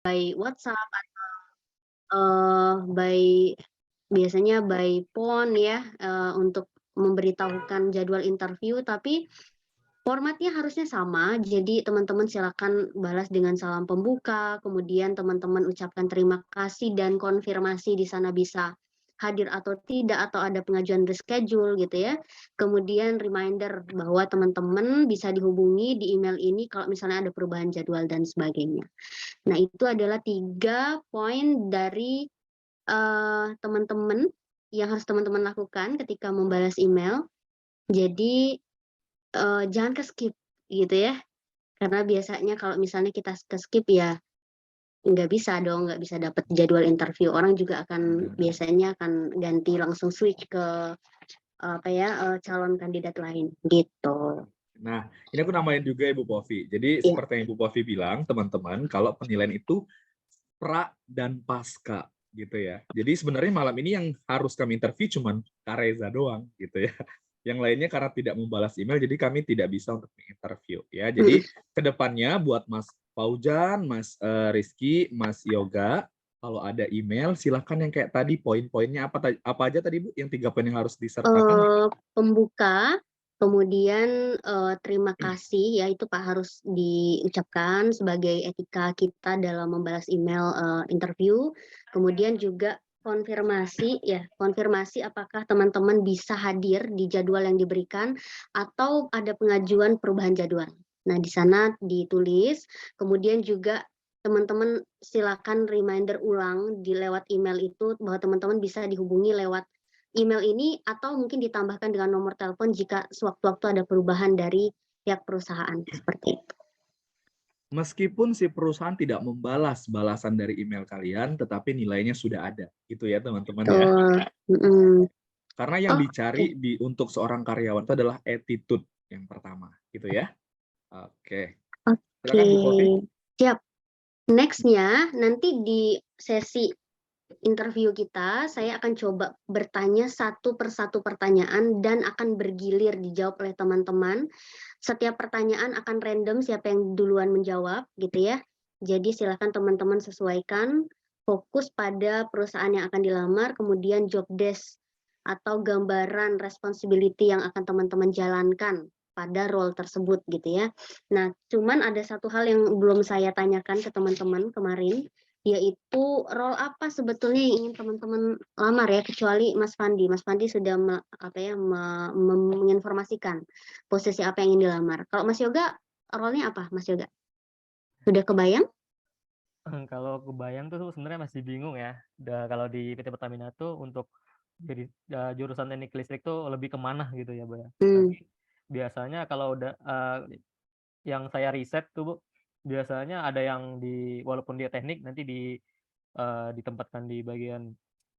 by WhatsApp atau by biasanya by phone ya, untuk memberitahukan jadwal interview, tapi formatnya harusnya sama. Jadi teman-teman silakan balas dengan salam pembuka, kemudian teman-teman ucapkan terima kasih dan konfirmasi di sana bisa hadir atau tidak, atau ada pengajuan reschedule gitu ya. Kemudian reminder bahwa teman-teman bisa dihubungi di email ini kalau misalnya ada perubahan jadwal dan sebagainya. Nah, itu adalah 3 poin dari teman-teman yang harus teman-teman lakukan ketika membalas email. Jadi jangan ke-skip gitu ya, karena biasanya kalau misalnya kita ke-skip ya nggak bisa dong, nggak bisa dapat jadwal interview. Orang juga akan biasanya akan ganti langsung switch ke calon kandidat lain gitu. Nah, ini aku namain juga Ibu Povi. Jadi Iya. seperti yang Ibu Povi bilang, teman-teman, kalau penilaian itu pra dan pasca gitu ya. Jadi sebenarnya malam ini yang harus kami interview cuman Kak Reza doang gitu ya. Yang lainnya karena tidak membalas email, jadi kami tidak bisa untuk menginterview ya. Jadi kedepannya buat Mas Faujan, Mas Rizky, Mas Yoga, kalau ada email silahkan yang kayak tadi poin-poinnya apa aja tadi Bu? Yang 3 poin yang harus disertakan? Pembuka, kemudian terima kasih ya, itu Pak harus diucapkan sebagai etika kita dalam membalas email interview. Kemudian juga konfirmasi ya, konfirmasi apakah teman-teman bisa hadir di jadwal yang diberikan atau ada pengajuan perubahan jadwal. Nah, di sana ditulis, kemudian juga teman-teman silakan reminder ulang di lewat email itu bahwa teman-teman bisa dihubungi lewat email ini atau mungkin ditambahkan dengan nomor telepon jika sewaktu-waktu ada perubahan dari pihak perusahaan, seperti itu. Meskipun si perusahaan tidak membalas balasan dari email kalian, tetapi nilainya sudah ada. Gitu ya teman-teman ya. Karena yang dicari untuk seorang karyawan itu adalah attitude yang pertama. Gitu ya. Oke. Silakan Bu Povi. Siap. Next-nya, nanti di sesi interview kita, saya akan coba bertanya satu persatu pertanyaan dan akan bergilir dijawab oleh teman-teman. Setiap pertanyaan akan random siapa yang duluan menjawab gitu ya. Jadi silakan teman-teman sesuaikan, fokus pada perusahaan yang akan dilamar, kemudian job desk atau gambaran responsibility yang akan teman-teman jalankan pada role tersebut gitu ya. Nah, cuman ada satu hal yang belum saya tanyakan ke teman-teman kemarin, yaitu role apa sebetulnya yang ingin teman-teman lamar ya, kecuali Mas Fandi. Mas Fandi sudah menginformasikan posisi apa yang ingin dilamar. Kalau Mas Yoga, role-nya apa Mas Yoga? Sudah kebayang? Kalau kebayang tuh sebenarnya masih bingung ya. Kalau di PT Pertamina tuh untuk jadi jurusan teknik listrik tuh lebih kemana gitu ya, Bu ya. Tapi biasanya kalau udah yang saya riset tuh Bu, biasanya ada yang walaupun dia teknik nanti ditempatkan di bagian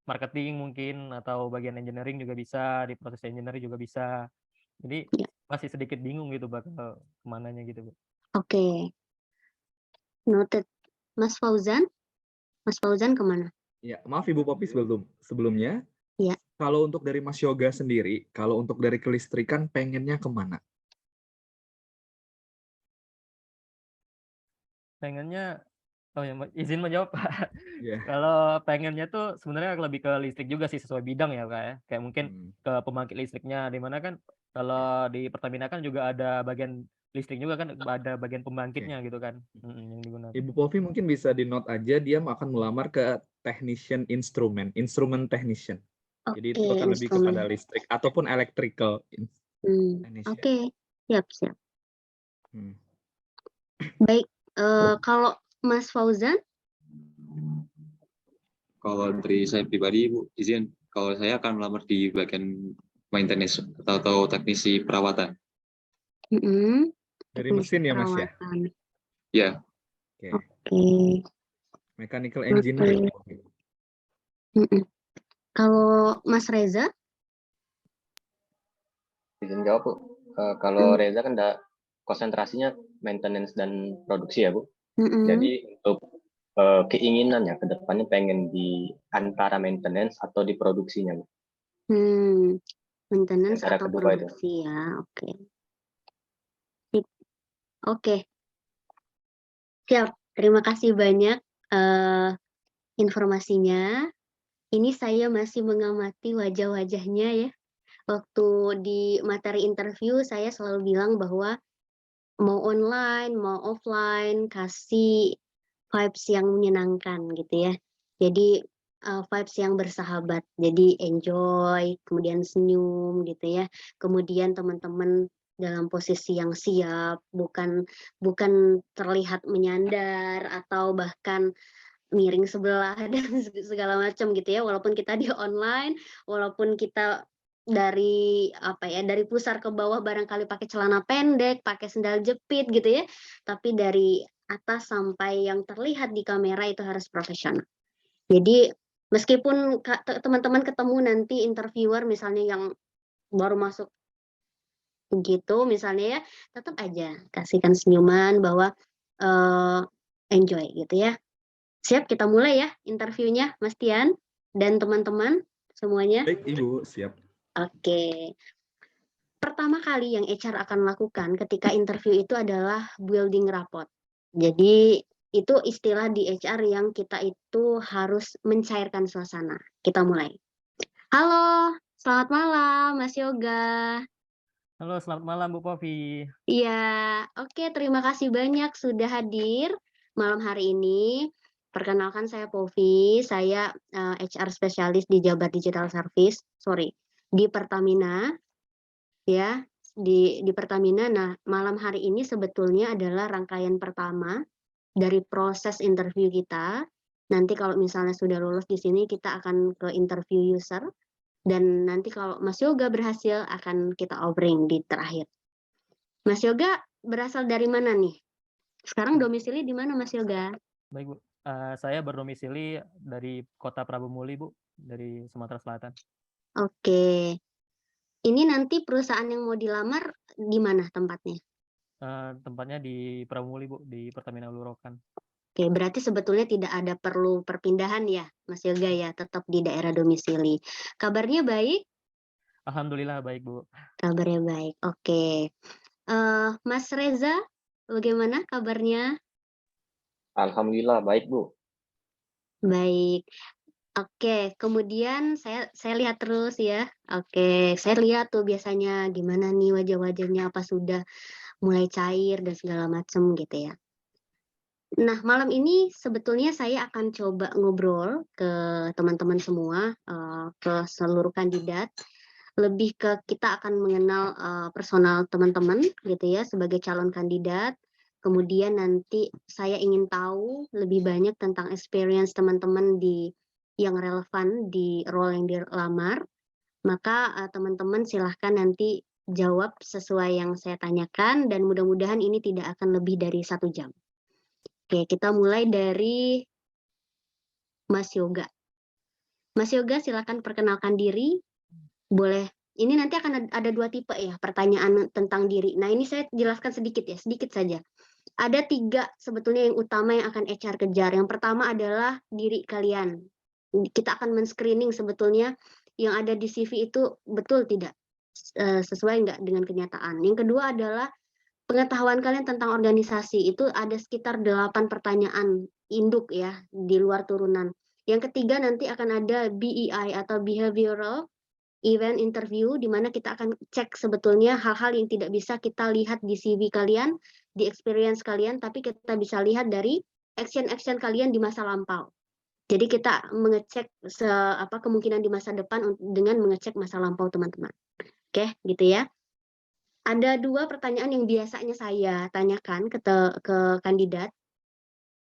marketing mungkin atau bagian engineering juga bisa, di proses engineering juga bisa. Jadi masih sedikit bingung gitu bakal kemananya gitu Bu. Oke. Noted. Mas Fauzan? Mas Fauzan kemana? Ya, maaf Ibu Popi sebelumnya. Ya. Kalau untuk dari Mas Yoga sendiri, kalau untuk dari kelistrikan pengennya kemana? Pengennya, oh ya izin menjawab Pak. Yeah. Kalau pengennya tuh sebenarnya lebih ke listrik juga sih sesuai bidang ya Kak ya. Kayak mungkin ke pembangkit listriknya, di mana kan kalau di Pertamina kan juga ada bagian listrik juga kan, ada bagian pembangkitnya gitu kan yang digunakan. Ibu Povi mungkin bisa di note aja dia akan melamar ke technician instrument technician. Jadi itu akan lebih kepada listrik ataupun electrical. Oke, siap. Baik, kalau Mas Fauzan? Kalau dari saya pribadi, Bu, izin, kalau saya akan melamar di bagian maintenance atau teknisi perawatan. Dari mesin ya Mas ya? Ya. Oke. Mechanical engineer. Kalau Mas Reza? Izin jawab Bu. Kalau Reza kan konsentrasinya maintenance dan produksi ya Bu. Jadi untuk keinginannya ke depannya pengen di antara maintenance atau di produksinya Bu. Maintenance atau produksi ya, oke. Oke. Siap, terima kasih banyak eee, informasinya. Ini saya masih mengamati wajah-wajahnya ya. Waktu di materi interview saya selalu bilang bahwa mau online, mau offline, kasih vibes yang menyenangkan gitu ya. Jadi, vibes yang bersahabat. Jadi enjoy, kemudian senyum gitu ya. Kemudian teman-teman dalam posisi yang siap, bukan bukan terlihat menyandar atau bahkan miring sebelah dan segala macam gitu ya. Walaupun kita di online, walaupun kita dari apa ya, dari pusar ke bawah barangkali pakai celana pendek, pakai sendal jepit gitu ya, tapi dari atas sampai yang terlihat di kamera itu harus profesional. Jadi meskipun teman-teman ketemu nanti interviewer misalnya yang baru masuk gitu misalnya ya, tetap aja kasihkan senyuman bahwa, enjoy gitu ya. Siap, kita mulai ya interviewnya, Mas Tian dan teman-teman semuanya. Baik, Ibu, siap. Oke. Pertama kali yang HR akan lakukan ketika interview itu adalah building rapport. Jadi itu istilah di HR yang kita itu harus mencairkan suasana. Kita mulai. Halo, selamat malam Mas Yoga. Halo, selamat malam Bu Povi. Iya, oke, terima kasih banyak sudah hadir malam hari ini. Perkenalkan saya Povi, saya HR spesialis di Jabar Digital Service, di Pertamina ya, di Pertamina. Nah, malam hari ini sebetulnya adalah rangkaian pertama dari proses interview kita. Nanti kalau misalnya sudah lulus di sini kita akan ke interview user dan nanti kalau Mas Yoga berhasil akan kita offering di terakhir. Mas Yoga berasal dari mana nih? Sekarang domisili di mana Mas Yoga? Baik Bu, saya berdomisili dari Kota Prabu Muli Bu, dari Sumatera Selatan. Oke. Ini nanti perusahaan yang mau dilamar di mana tempatnya? Tempatnya di Prabu Muli Bu, di Pertamina Hulu Rokan. Oke, berarti sebetulnya tidak ada perlu perpindahan ya, Mas Yoga ya, tetap di daerah domisili. Kabarnya baik? Alhamdulillah baik Bu. Kabarnya baik. Oke. Mas Reza, bagaimana kabarnya? Alhamdulillah baik, Bu. Baik. Oke, kemudian saya lihat terus ya. Oke, saya lihat tuh biasanya gimana nih wajah-wajahnya, apa sudah mulai cair dan segala macam gitu ya. Nah, malam ini sebetulnya saya akan coba ngobrol ke teman-teman semua, ke seluruh kandidat, lebih ke kita akan mengenal, personal teman-teman gitu ya sebagai calon kandidat. Kemudian nanti saya ingin tahu lebih banyak tentang experience teman-teman yang relevan di role yang dilamar. Maka, teman-teman silahkan nanti jawab sesuai yang saya tanyakan dan mudah-mudahan ini tidak akan lebih dari 1 jam. Oke, kita mulai dari Mas Yoga. Mas Yoga silakan perkenalkan diri. Boleh, ini nanti akan ada 2 tipe ya pertanyaan tentang diri. Nah, ini saya jelaskan sedikit ya, sedikit saja. Ada 3 sebetulnya yang utama yang akan HR kejar. Yang pertama adalah diri kalian. Kita akan men-screening sebetulnya yang ada di CV itu betul tidak, sesuai nggak dengan kenyataan. Yang kedua adalah pengetahuan kalian tentang organisasi. Itu ada sekitar 8 pertanyaan induk ya, di luar turunan. Yang ketiga nanti akan ada BEI atau Behavioral Event Interview, di mana kita akan cek sebetulnya hal-hal yang tidak bisa kita lihat di CV kalian, di experience kalian, tapi kita bisa lihat dari action-action kalian di masa lampau. Jadi kita mengecek kemungkinan di masa depan dengan mengecek masa lampau teman-teman. Oke, gitu ya. Ada 2 pertanyaan yang biasanya saya tanyakan ke kandidat.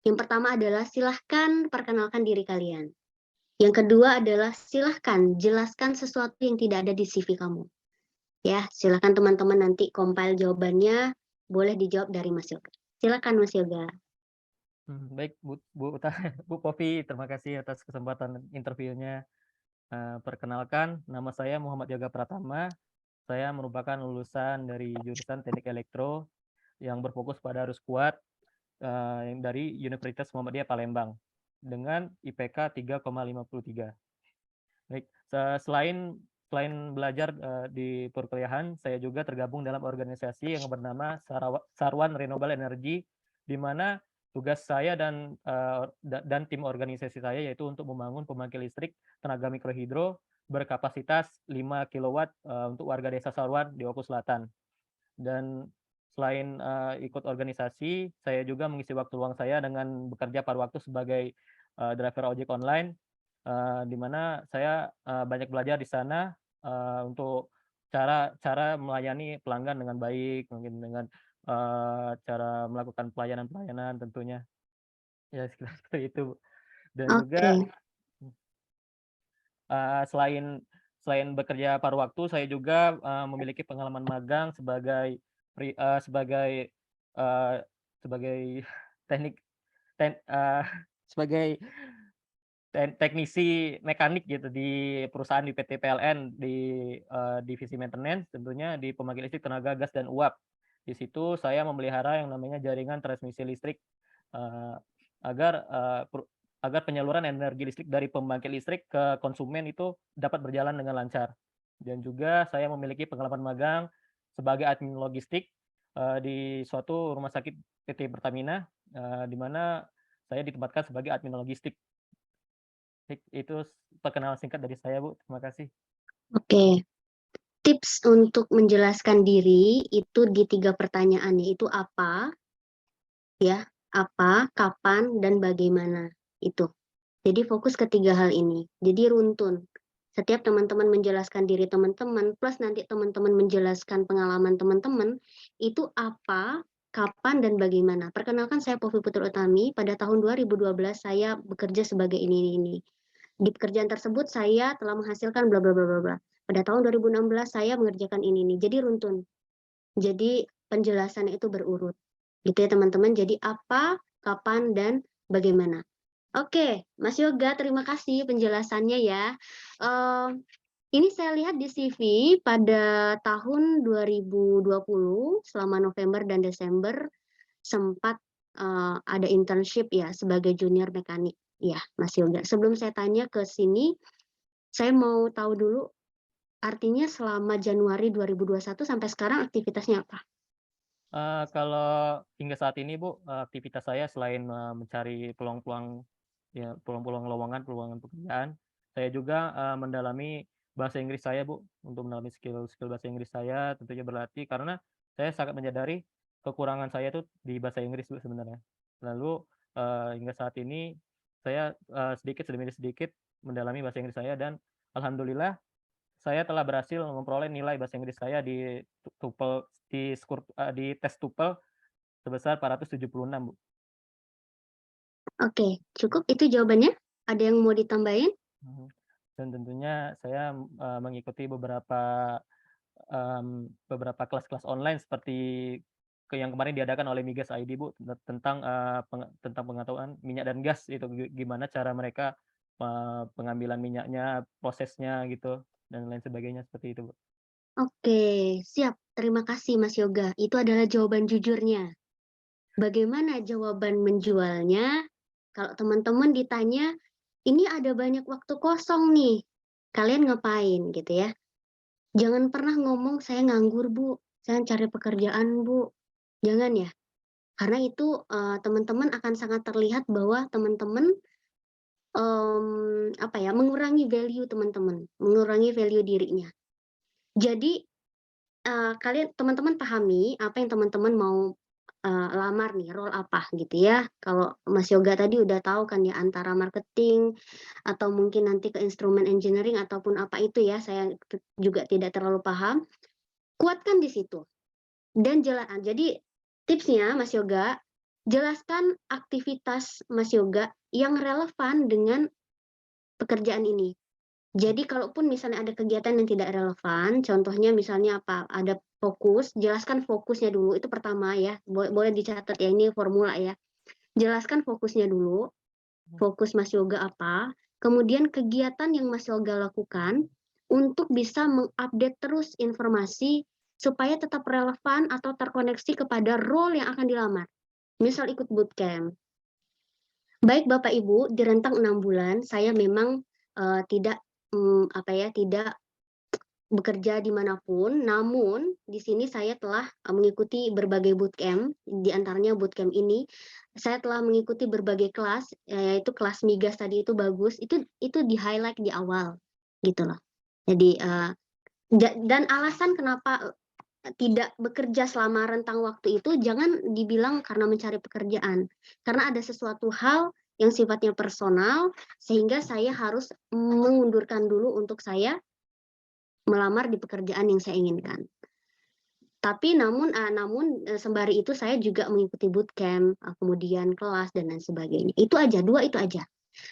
Yang pertama adalah silahkan perkenalkan diri kalian. Yang kedua adalah silahkan jelaskan sesuatu yang tidak ada di CV kamu. Ya, silahkan teman-teman nanti compile jawabannya, boleh dijawab dari Mas Yoga. Silakan Mas Yoga. Baik Bu Povi, terima kasih atas kesempatan interviewnya. Perkenalkan, nama saya Muhammad Yoga Pratama. Saya merupakan lulusan dari jurusan Teknik Elektro yang berfokus pada arus kuat dari Universitas Muhammadiyah Palembang dengan IPK 3,53. Baik, selain belajar di perkuliahan, saya juga tergabung dalam organisasi yang bernama Sarwan Renewable Energy, di mana tugas saya dan tim organisasi saya yaitu untuk membangun pembangkit listrik tenaga mikrohidro berkapasitas 5 kW untuk warga Desa Saruan di Oku Selatan. Dan selain ikut organisasi, saya juga mengisi waktu luang saya dengan bekerja paruh waktu sebagai driver ojek online, di mana saya banyak belajar di sana untuk cara melayani pelanggan dengan baik, mungkin dengan cara melakukan pelayanan tentunya. Ya sekitar seperti itu. Dan juga Oke. selain bekerja paruh waktu, saya juga memiliki pengalaman magang sebagai teknisi mekanik gitu di perusahaan di PT PLN di divisi maintenance, tentunya di pembangkit listrik tenaga gas dan uap. Di situ saya memelihara yang namanya jaringan transmisi listrik agar penyaluran energi listrik dari pembangkit listrik ke konsumen itu dapat berjalan dengan lancar. Dan juga saya memiliki pengalaman magang sebagai admin logistik di suatu rumah sakit PT Pertamina, di mana saya ditempatkan sebagai admin logistik. Itu perkenalan singkat dari saya, Bu. Terima kasih. Oke. Tips untuk menjelaskan diri itu di 3 pertanyaan, yaitu apa, ya, apa, kapan, dan bagaimana. Itu. Jadi fokus ke 3 hal ini. Jadi runtun. Setiap teman-teman menjelaskan diri teman-teman, plus nanti teman-teman menjelaskan pengalaman teman-teman, itu apa, kapan, dan bagaimana. Perkenalkan, saya Povi Putri Utami. Pada tahun 2012 saya bekerja sebagai ini. Di pekerjaan tersebut saya telah menghasilkan bla bla bla bla bla. Pada tahun 2016 saya mengerjakan ini. Jadi runtun. Jadi penjelasannya itu berurut. Gitu ya teman-teman. Jadi apa, kapan, dan bagaimana. Oke, Mas Yoga, terima kasih penjelasannya ya. Ini saya lihat di CV pada tahun 2020 selama November dan Desember sempat ada internship ya sebagai junior mekanik. Ya, Mas Yoga. Sebelum saya tanya ke sini, saya mau tahu dulu artinya selama Januari 2021 sampai sekarang aktivitasnya apa? Kalau hingga saat ini, Bu, aktivitas saya selain mencari peluang-peluang lowongan pekerjaan, saya juga mendalami bahasa Inggris saya, Bu, untuk mendalami skill bahasa Inggris saya, tentunya berlatih karena saya sangat menyadari kekurangan saya itu di bahasa Inggris, Bu, sebenarnya. Lalu hingga saat ini saya sedikit demi sedikit mendalami bahasa Inggris saya dan alhamdulillah saya telah berhasil memperoleh nilai bahasa Inggris saya di TOEFL di tes TOEFL sebesar 476, Bu. Oke, cukup itu jawabannya? Ada yang mau ditambahin? Dan tentunya saya mengikuti beberapa kelas-kelas online seperti yang kemarin diadakan oleh Migas ID, Bu, tentang pengetahuan minyak dan gas itu gimana cara mereka pengambilan minyaknya, prosesnya gitu dan lain sebagainya seperti itu, Bu. Oke, siap. Terima kasih Mas Yoga. Itu adalah jawaban jujurnya. Bagaimana jawaban menjualnya? Kalau teman-teman ditanya, ini ada banyak waktu kosong nih, kalian ngapain gitu ya? Jangan pernah ngomong saya nganggur Bu, saya cari pekerjaan Bu. Jangan ya. Karena itu teman-teman akan sangat terlihat bahwa teman-teman mengurangi value teman-teman, mengurangi value dirinya. Jadi kalian teman-teman pahami apa yang teman-teman mau lamar nih, role apa gitu ya. Kalau Mas Yoga tadi udah tahu kan ya antara marketing atau mungkin nanti ke instrumen engineering ataupun apa itu ya, saya juga tidak terlalu paham. Kuatkan di situ. Dan jadi tipsnya Mas Yoga, jelaskan aktivitas Mas Yoga yang relevan dengan pekerjaan ini. Jadi kalaupun misalnya ada kegiatan yang tidak relevan, contohnya misalnya apa, ada fokus, jelaskan fokusnya dulu, itu pertama ya, boleh dicatat ya, ini formula ya. Jelaskan fokusnya dulu, fokus Mas Yoga apa, kemudian kegiatan yang Mas Yoga lakukan untuk bisa mengupdate terus informasi supaya tetap relevan atau terkoneksi kepada role yang akan dilamar. Misal ikut bootcamp. Baik Bapak Ibu, di rentang 6 bulan saya memang tidak bekerja dimanapun, namun di sini saya telah mengikuti berbagai bootcamp, di antaranya bootcamp ini saya telah mengikuti berbagai kelas, yaitu kelas migas tadi itu bagus, itu di-highlight di awal, gitu loh. Jadi, dan alasan kenapa tidak bekerja selama rentang waktu itu, jangan dibilang karena mencari pekerjaan. Karena ada sesuatu hal yang sifatnya personal, sehingga saya harus mengundurkan dulu untuk saya melamar di pekerjaan yang saya inginkan. Tapi namun sembari itu saya juga mengikuti bootcamp, kemudian kelas dan lain sebagainya. Itu aja, 2 itu aja.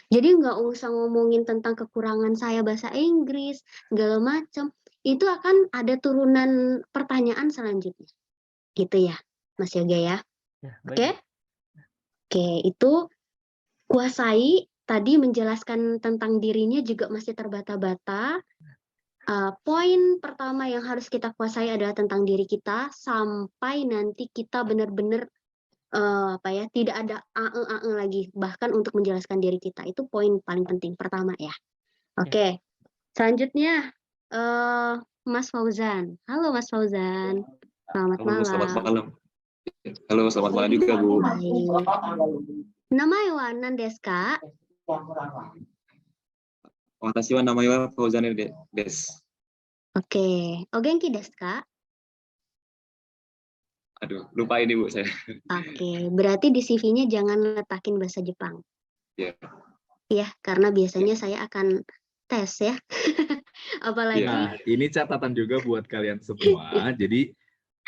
Jadi nggak usah ngomongin tentang kekurangan saya bahasa Inggris, segala macam. Itu akan ada turunan pertanyaan selanjutnya. Gitu ya, Mas Yoga ya. Ya, Oke? baik. Oke, itu kuasai tadi menjelaskan tentang dirinya juga masih terbata-bata. Poin pertama yang harus kita kuasai adalah tentang diri kita sampai nanti kita benar-benar tidak ada ae lagi bahkan untuk menjelaskan diri kita. Itu poin paling penting pertama ya. Oke. Selanjutnya Mas Fauzan. Halo Mas Fauzan. Selamat Halo, selamat malam. malam. Halo, selamat malam juga, Bu. Baik. Namae wa nan desu ka? Watashi wa namae wa Fauzan desu. Oke. O genki desu ka? Aduh, lupa ini, Bu, saya. Oke, berarti di CV-nya jangan letakin bahasa Jepang. Ya. Ya, karena biasanya saya akan tes ya. Apalagi Nah, ini catatan juga buat kalian semua. Jadi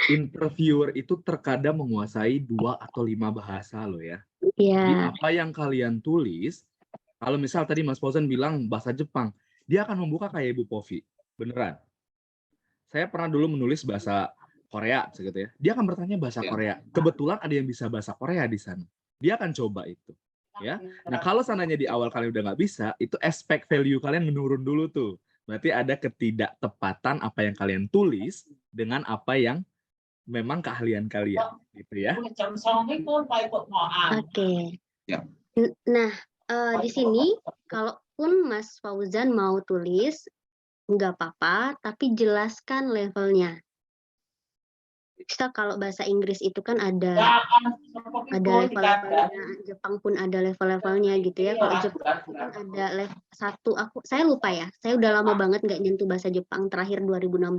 interviewer itu terkadang menguasai 2 atau 5 bahasa loh ya. Jadi ya, apa yang kalian tulis, kalau misal tadi Mas Fauzan bilang bahasa Jepang, dia akan membuka kayak Ibu Povi. Beneran. Saya pernah dulu menulis bahasa Korea segitu ya. Dia akan bertanya bahasa Korea. Kebetulan ada yang bisa bahasa Korea di sana. Dia akan coba itu. Ya. Nah, kalau sananya di awal kalian udah nggak bisa, itu aspek value kalian menurun dulu tuh. Berarti ada ketidaktepatan apa yang kalian tulis dengan apa yang memang keahlian kalian, gitu ya. oke. Ya. Nah, di sini kalaupun Mas Fauzan mau tulis, nggak apa-apa, tapi jelaskan levelnya. Kita kalau bahasa Inggris itu kan ada level-levelnya, Jepang pun ada level-levelnya gitu ya. Kalau Jepang kan ada level 1, saya lupa ya. Saya udah lama banget nggak nyentuh bahasa Jepang, terakhir 2016.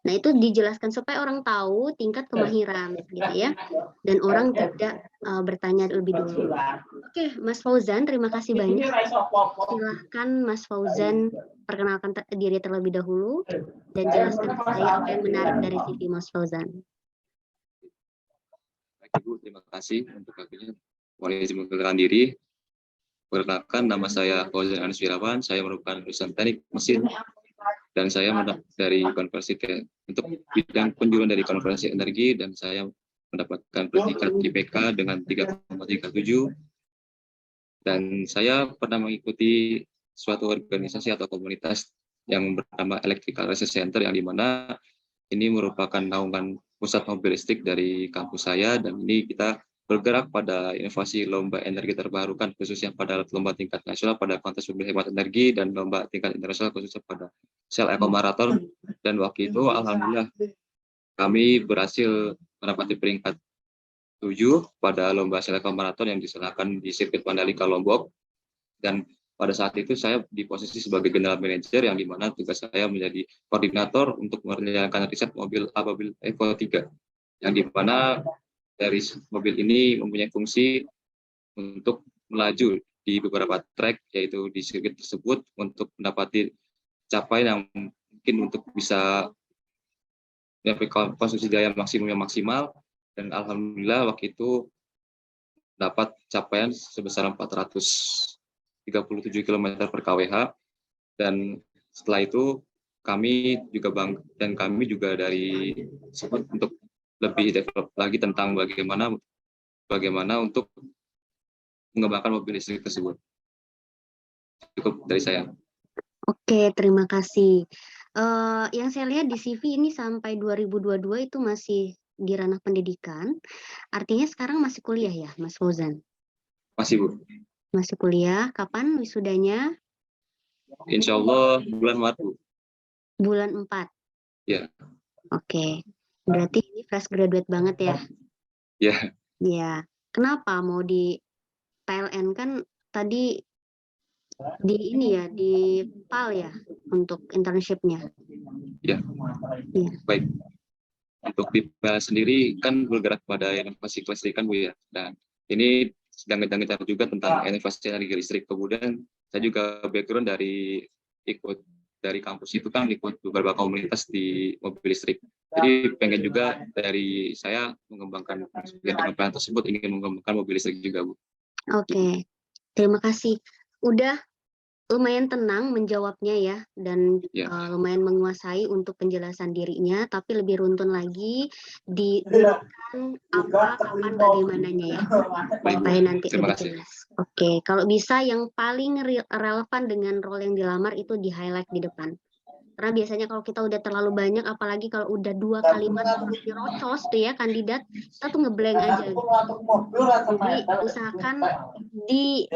Nah, itu dijelaskan supaya orang tahu tingkat kemahiran gitu ya. Dan orang tidak bertanya lebih dulu. Oke, Mas Fauzan, terima kasih banyak. Silahkan Mas Fauzan perkenalkan diri terlebih dahulu dan jelaskan ke saya apa yang menarik dari CV Mas Fauzan. Baik, Ibu, terima kasih untuk waktunya. Mohon izin memperkenalkan diri. Perkenalkan, nama saya Fauzan Anis Wirawan. Saya merupakan lulusan teknik mesin dan saya dari konversi untuk bidang penjualan dari konversi energi, dan saya mendapatkan predikat IPK dengan 3,37. Dan saya pernah mengikuti suatu organisasi atau komunitas yang bernama Electrical Research Center, yang dimana ini merupakan naungan pusat mobil listrik dari kampus saya, dan ini kita bergerak pada inovasi lomba energi terbarukan khususnya pada lomba tingkat nasional pada kontes mobil hemat energi dan lomba tingkat internasional khususnya pada Shell Eco Marathon. Dan waktu itu alhamdulillah kami berhasil mendapat peringkat 7 pada lomba Shell Eco Marathon yang diselenggarakan di sirkuit Mandalika Lombok. Dan pada saat itu saya di posisi sebagai general manager, yang dimana tugas saya menjadi koordinator untuk menjalankan riset mobil Ababil Evo 3, yang dimana dari mobil ini mempunyai fungsi untuk melaju di beberapa trek, yaitu di sirkuit tersebut, untuk mendapati capaian yang mungkin untuk bisa mencapai konsumsi daya maksimum yang maksimal. Dan alhamdulillah waktu itu dapat capaian sebesar 437 km per kWh. Dan setelah itu kami juga kami juga dari sebut untuk lebih develop lagi tentang bagaimana untuk mengembangkan mobil listrik tersebut. Cukup dari saya. Oke, terima kasih. Yang saya lihat di CV ini sampai 2022 itu masih di ranah pendidikan. Artinya sekarang masih kuliah ya, Mas Fauzan? Masih, Bu. Masih kuliah. Kapan wisudanya? Insya Allah bulan Maret, Bu. Bulan 4. Ya. Oke. Berarti ini fresh graduate banget ya? Ya. Iya. Kenapa mau di PLN kan tadi di ini ya, di PAL ya untuk internship-nya? Ya. Iya. Baik. Untuk BIPA sendiri kan bergerak pada inovasi kelistrikan, Bu ya. Dan ini sedang kita juga tentang inovasi energi listrik. Kemudian saya juga background dari kampus itu kan ikut beberapa komunitas di mobil listrik. Jadi pengen juga dari saya mengembangkan dengan plan tersebut, ingin mengembangkan mobil listrik juga, Bu. Oke. Terima kasih. Udah lumayan tenang menjawabnya ya, dan Ya. lumayan menguasai untuk penjelasan dirinya, tapi lebih runtun lagi diberikan apa, kapan, bagaimananya ya, Baik, supaya nanti terima lebih kasih. jelas. Oke, kalau bisa yang paling relevan dengan role yang dilamar itu di highlight di depan. Karena biasanya kalau kita udah terlalu banyak, apalagi kalau udah 2 kalimat terus dirocos tuh ya kandidat, kita tuh ngeblank aja gitu. Jadi usahakan di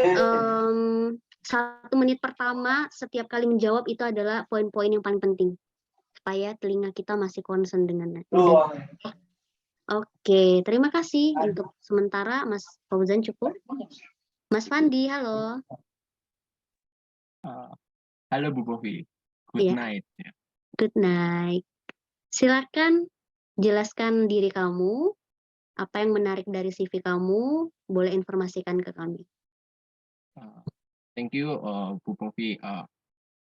1 menit pertama setiap kali menjawab itu adalah poin-poin yang paling penting, supaya telinga kita masih concern dengan Oke, terima kasih untuk sementara Mas Fauzan cukup. Mas Fandi, halo. Halo Bu Bovi, good Iya. night. Good night. Silakan jelaskan diri kamu, apa yang menarik dari CV kamu, boleh informasikan ke kami. Thank you, Bu Bovi,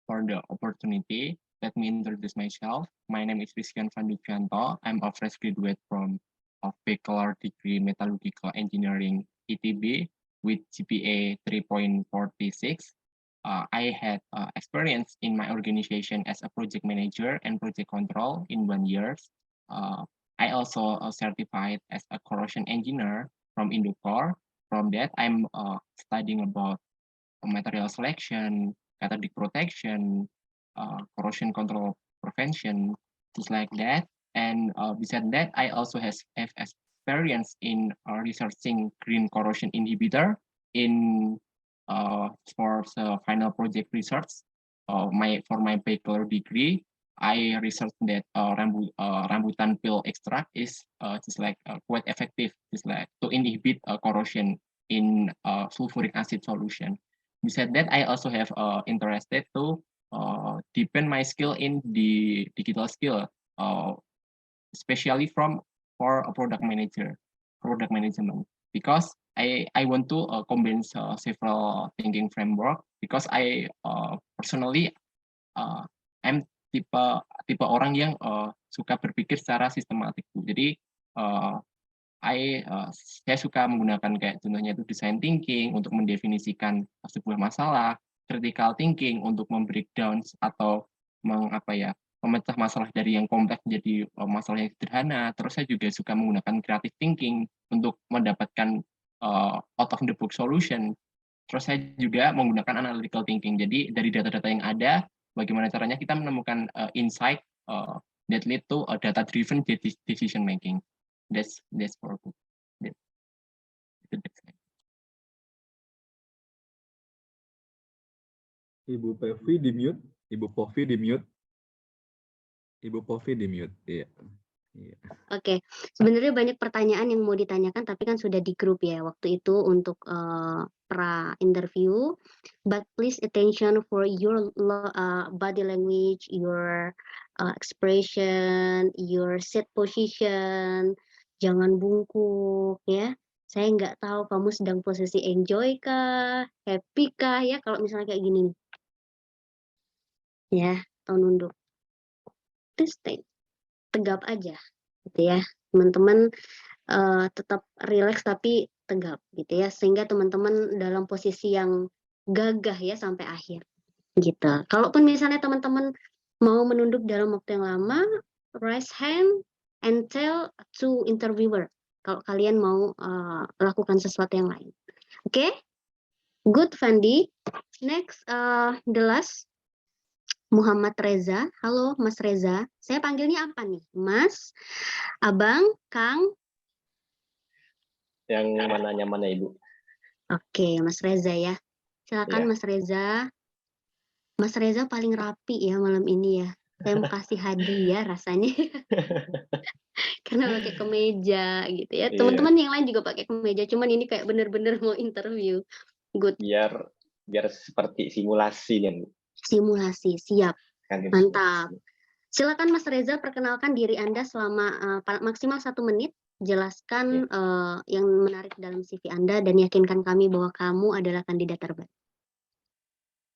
for the opportunity. Let me introduce myself. My name is Rizkian Fandujanto. I'm a fresh graduate from a bachelor degree metallurgical engineering (ETB) with GPA 3.46. I had experience in my organization as a project manager and project control in 1 year. I also certified as a corrosion engineer from Indocor. From that, I'm studying about material selection, cathodic protection, corrosion control prevention, just like that. And besides that, I also have experience in researching green corrosion inhibitor in for the final project research. For my bachelor degree, I researched that rambutan peel extract is just like quite effective, just like to inhibit corrosion in sulfuric acid solution. Besides that, I also have interested to deepen my skill in the digital skill, especially for a product management, because I want to combine several thinking framework, because I personally I'm tipe orang yang suka berpikir secara sistematik. Jadi saya suka menggunakan kayak contohnya itu design thinking untuk mendefinisikan sebuah masalah, critical thinking untuk membreakdown atau memecah masalah dari yang kompleks menjadi masalah yang sederhana. Terus saya juga suka menggunakan creative thinking untuk mendapatkan out of the box solution. Terus saya juga menggunakan analytical thinking. Jadi dari data-data yang ada, bagaimana caranya kita menemukan insight that lead to data driven decision making. That's for good. Ibu Pevi di mute, Ibu Povi di mute, Ibu Povi di mute. Iya. Iya. Oke, sebenarnya banyak pertanyaan yang mau ditanyakan, tapi kan sudah di grup ya waktu itu untuk pra interview. But please attention for your body language, your expression, your sit position. Jangan bungkuk ya. Saya nggak tahu kamu sedang posisi enjoy kah, happy kah ya kalau misalnya kayak gini. Ya, atau nunduk. Please stay. Tegap aja gitu ya. Teman-teman tetap rileks tapi tegap gitu ya, sehingga teman-teman dalam posisi yang gagah ya sampai akhir gitu. Kalaupun misalnya teman-teman mau menunduk dalam waktu yang lama, raise hand and tell to interviewer kalau kalian mau lakukan sesuatu yang lain. Oke? Good, Fandi. Next, the last, Muhammad Reza. Halo Mas Reza, saya panggilnya apa nih? Mas, Abang, Kang? Yang mana nyaman ya Ibu? Oke, Mas Reza ya. Silakan Ya. Mas Reza. Mas Reza paling rapi ya malam ini ya. Saya mau kasih hadiah rasanya. Karena pakai kemeja gitu ya. Iya, Teman-teman yang lain juga pakai kemeja, cuman ini kayak bener-bener mau interview. Good. biar seperti simulasi nih, Bu. Simulasi, siap. Kan ini Mantap. simulasi. Silakan Mas Reza perkenalkan diri Anda selama maksimal 1 menit. Jelaskan yang menarik dalam CV Anda dan yakinkan kami bahwa kamu adalah kandidat terbaik.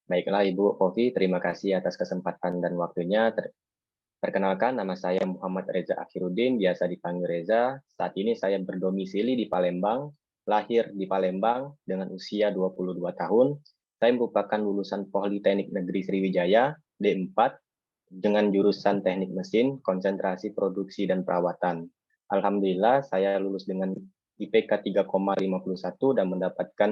Baiklah Ibu Povi, terima kasih atas kesempatan dan waktunya. Perkenalkan, nama saya Muhammad Reza Akhiruddin, biasa dipanggil Reza. Saat ini saya berdomisili di Palembang, lahir di Palembang dengan usia 22 tahun. Saya merupakan lulusan Politeknik Negeri Sriwijaya D4 dengan jurusan Teknik Mesin, konsentrasi produksi dan perawatan. Alhamdulillah saya lulus dengan IPK 3,51 dan mendapatkan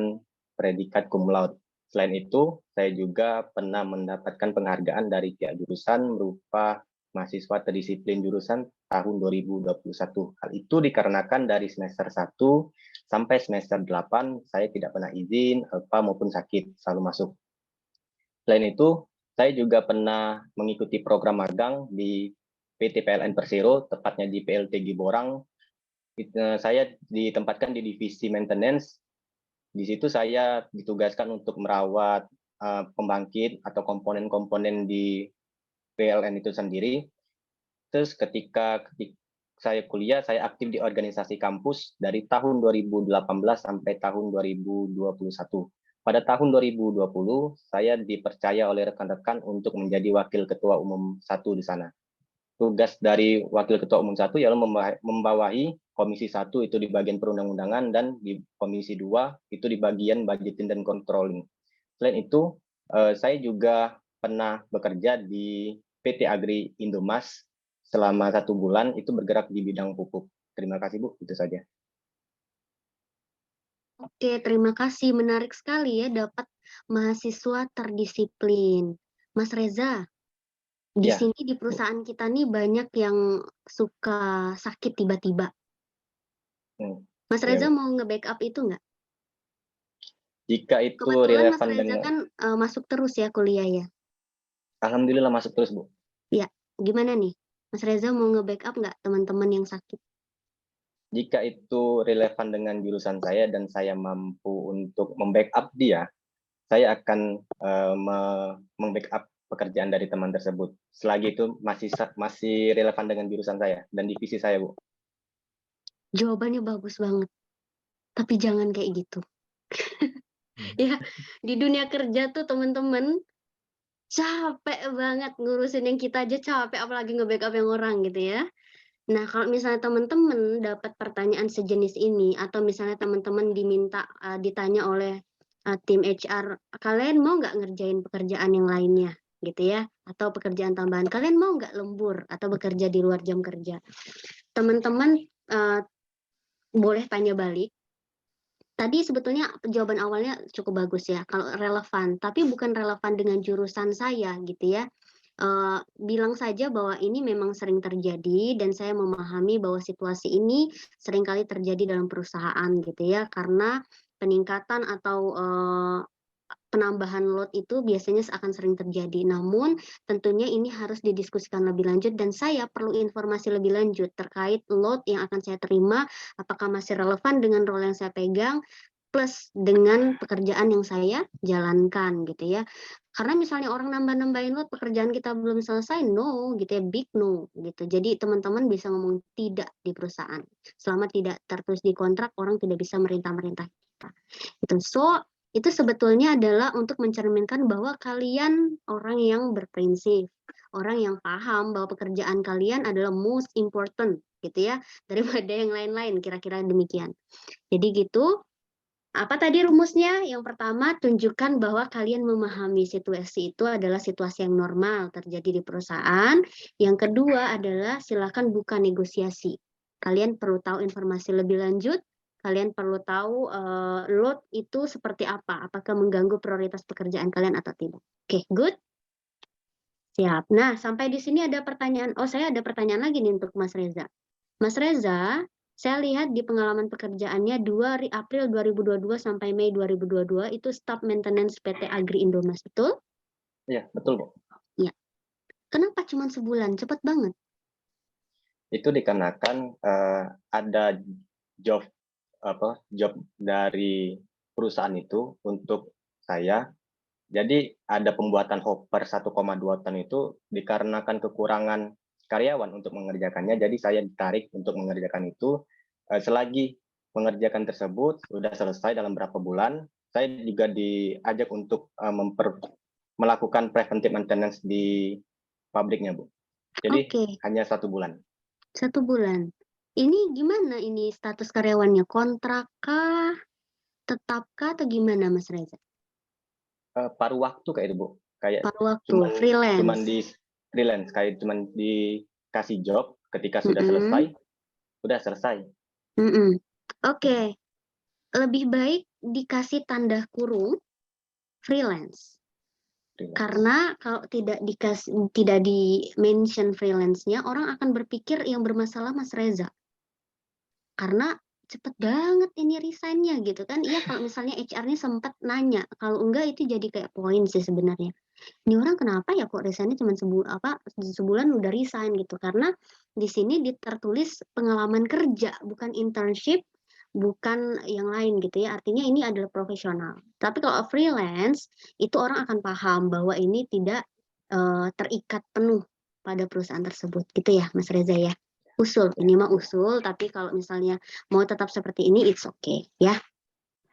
predikat cum laude. Selain itu, saya juga pernah mendapatkan penghargaan dari pihak jurusan berupa mahasiswa terdisiplin jurusan tahun 2021. Hal itu dikarenakan dari semester 1 sampai semester 8 saya tidak pernah izin, apa maupun sakit, selalu masuk. Selain itu, saya juga pernah mengikuti program magang di PT PLN Persero, tepatnya di PLTG Borang. Saya ditempatkan di divisi maintenance. Di situ saya ditugaskan untuk merawat pembangkit atau komponen-komponen di PLN itu sendiri. Terus ketika saya kuliah, saya aktif di organisasi kampus dari tahun 2018 sampai tahun 2021. Pada tahun 2020, saya dipercaya oleh rekan-rekan untuk menjadi Wakil Ketua Umum 1 di sana. Tugas dari Wakil Ketua Umum 1 ialah membawahi Komisi 1 itu di bagian perundang-undangan dan di Komisi 2 itu di bagian budgeting dan controlling. Selain itu, saya juga pernah bekerja di PT Agri Indomas selama 1 bulan, itu bergerak di bidang pupuk. Terima kasih Bu, itu saja. Oke, terima kasih. Menarik sekali ya dapat mahasiswa terdisiplin. Mas Reza, di Ya, sini di perusahaan kita nih banyak yang suka sakit tiba-tiba. Mas ya, Reza Bu. mau nge-backup itu nggak? Jika itu Kebetulan Mas relevan Reza dengan, kan masuk terus ya kuliah ya. alhamdulillah masuk terus Bu. Ya, gimana nih? Mas Reza mau nge-backup nggak teman-teman yang sakit? Jika itu relevan dengan jurusan saya dan saya mampu untuk membackup dia, saya akan membackup pekerjaan dari teman tersebut. Selagi itu masih relevan dengan jurusan saya dan divisi saya, Bu. Jawabannya bagus banget. Tapi jangan kayak gitu. Ya, di dunia kerja tuh teman-teman capek banget ngurusin yang kita aja capek, apalagi nge-backup yang orang gitu ya. Nah, kalau misalnya teman-teman dapat pertanyaan sejenis ini, atau misalnya teman-teman diminta ditanya oleh tim HR, kalian mau nggak ngerjain pekerjaan yang lainnya, gitu ya, atau pekerjaan tambahan, kalian mau nggak lembur atau bekerja di luar jam kerja, teman-teman boleh tanya balik. Tadi sebetulnya jawaban awalnya cukup bagus ya, kalau relevan, tapi bukan relevan dengan jurusan saya gitu ya. Bilang saja bahwa ini memang sering terjadi dan saya memahami bahwa situasi ini seringkali terjadi dalam perusahaan gitu ya, karena peningkatan atau penambahan load itu biasanya akan sering terjadi. Namun tentunya ini harus didiskusikan lebih lanjut dan saya perlu informasi lebih lanjut terkait load yang akan saya terima, apakah masih relevan dengan role yang saya pegang, plus dengan pekerjaan yang saya jalankan gitu ya. Karena misalnya orang nambah-nambahin load, pekerjaan kita belum selesai, no gitu ya, big no gitu. Jadi teman-teman bisa ngomong tidak di perusahaan. Selama tidak tertulis di kontrak, orang tidak bisa merintah-merintah kita. Gitu. So, itu sebetulnya adalah untuk mencerminkan bahwa kalian orang yang berprinsip, orang yang paham bahwa pekerjaan kalian adalah most important gitu ya, daripada yang lain-lain, kira-kira demikian. Jadi gitu. Apa tadi rumusnya? Yang pertama, tunjukkan bahwa kalian memahami situasi itu adalah situasi yang normal terjadi di perusahaan. Yang kedua adalah silakan buka negosiasi. Kalian perlu tahu informasi lebih lanjut. Kalian perlu tahu load itu seperti apa. Apakah mengganggu prioritas pekerjaan kalian atau tidak. Oke, good. Siap. Nah, sampai di sini ada pertanyaan. Oh, saya ada pertanyaan lagi nih untuk Mas Reza. Mas Reza, saya lihat di pengalaman pekerjaannya 2 April 2022 sampai Mei 2022 itu staf maintenance PT Agri Indomas, betul? Iya, betul, Bu. Ya. Kenapa cuma sebulan? Cepet banget. Itu dikarenakan ada job dari perusahaan itu untuk saya. Jadi ada pembuatan hopper 1,2 ton itu dikarenakan kekurangan karyawan untuk mengerjakannya. Jadi saya ditarik untuk mengerjakan itu. Selagi mengerjakan tersebut sudah selesai dalam berapa bulan, saya juga diajak untuk melakukan preventive maintenance di pabriknya, Bu. Jadi hanya 1 bulan. 1 bulan. Ini gimana ini status karyawannya? Kontrak kah? Tetap kah atau gimana, Mas Reza? Paruh waktu kayak itu, Bu. Kayak paruh waktu, freelance. Cuman di freelance, kayak cuman dikasih job, ketika sudah selesai, udah selesai. Oke. Lebih baik dikasih tanda kurung freelance. Karena kalau tidak di-mention freelance-nya, orang akan berpikir yang bermasalah Mas Reza. Karena cepet banget ini resign-nya gitu kan. Iya, kalau misalnya HR-nya sempat nanya, kalau enggak itu jadi kayak poin sih sebenarnya. Ini orang kenapa ya kok resign-nya cuma sebulan udah resign gitu. Karena di sini tertulis pengalaman kerja, bukan internship, bukan yang lain gitu ya. Artinya ini adalah profesional. Tapi kalau freelance, itu orang akan paham bahwa ini tidak terikat penuh pada perusahaan tersebut gitu ya Mas Reza ya. Usul, ini mah usul, tapi kalau misalnya mau tetap seperti ini, it's okay ya.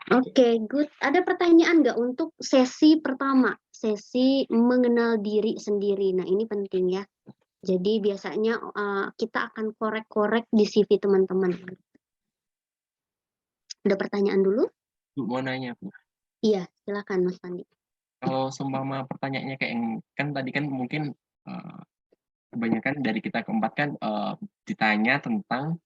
Oke, good. Ada pertanyaan nggak untuk sesi pertama, sesi mengenal diri sendiri. Nah, ini penting ya. Jadi biasanya kita akan korek-korek di CV teman-teman. Ada pertanyaan dulu? Bu, mau nanya, Bu. Iya, silakan Mas Pandi. Kalau seumpama pertanyaannya kayak kan tadi kan mungkin kebanyakan dari kita keempat kan ditanya tentang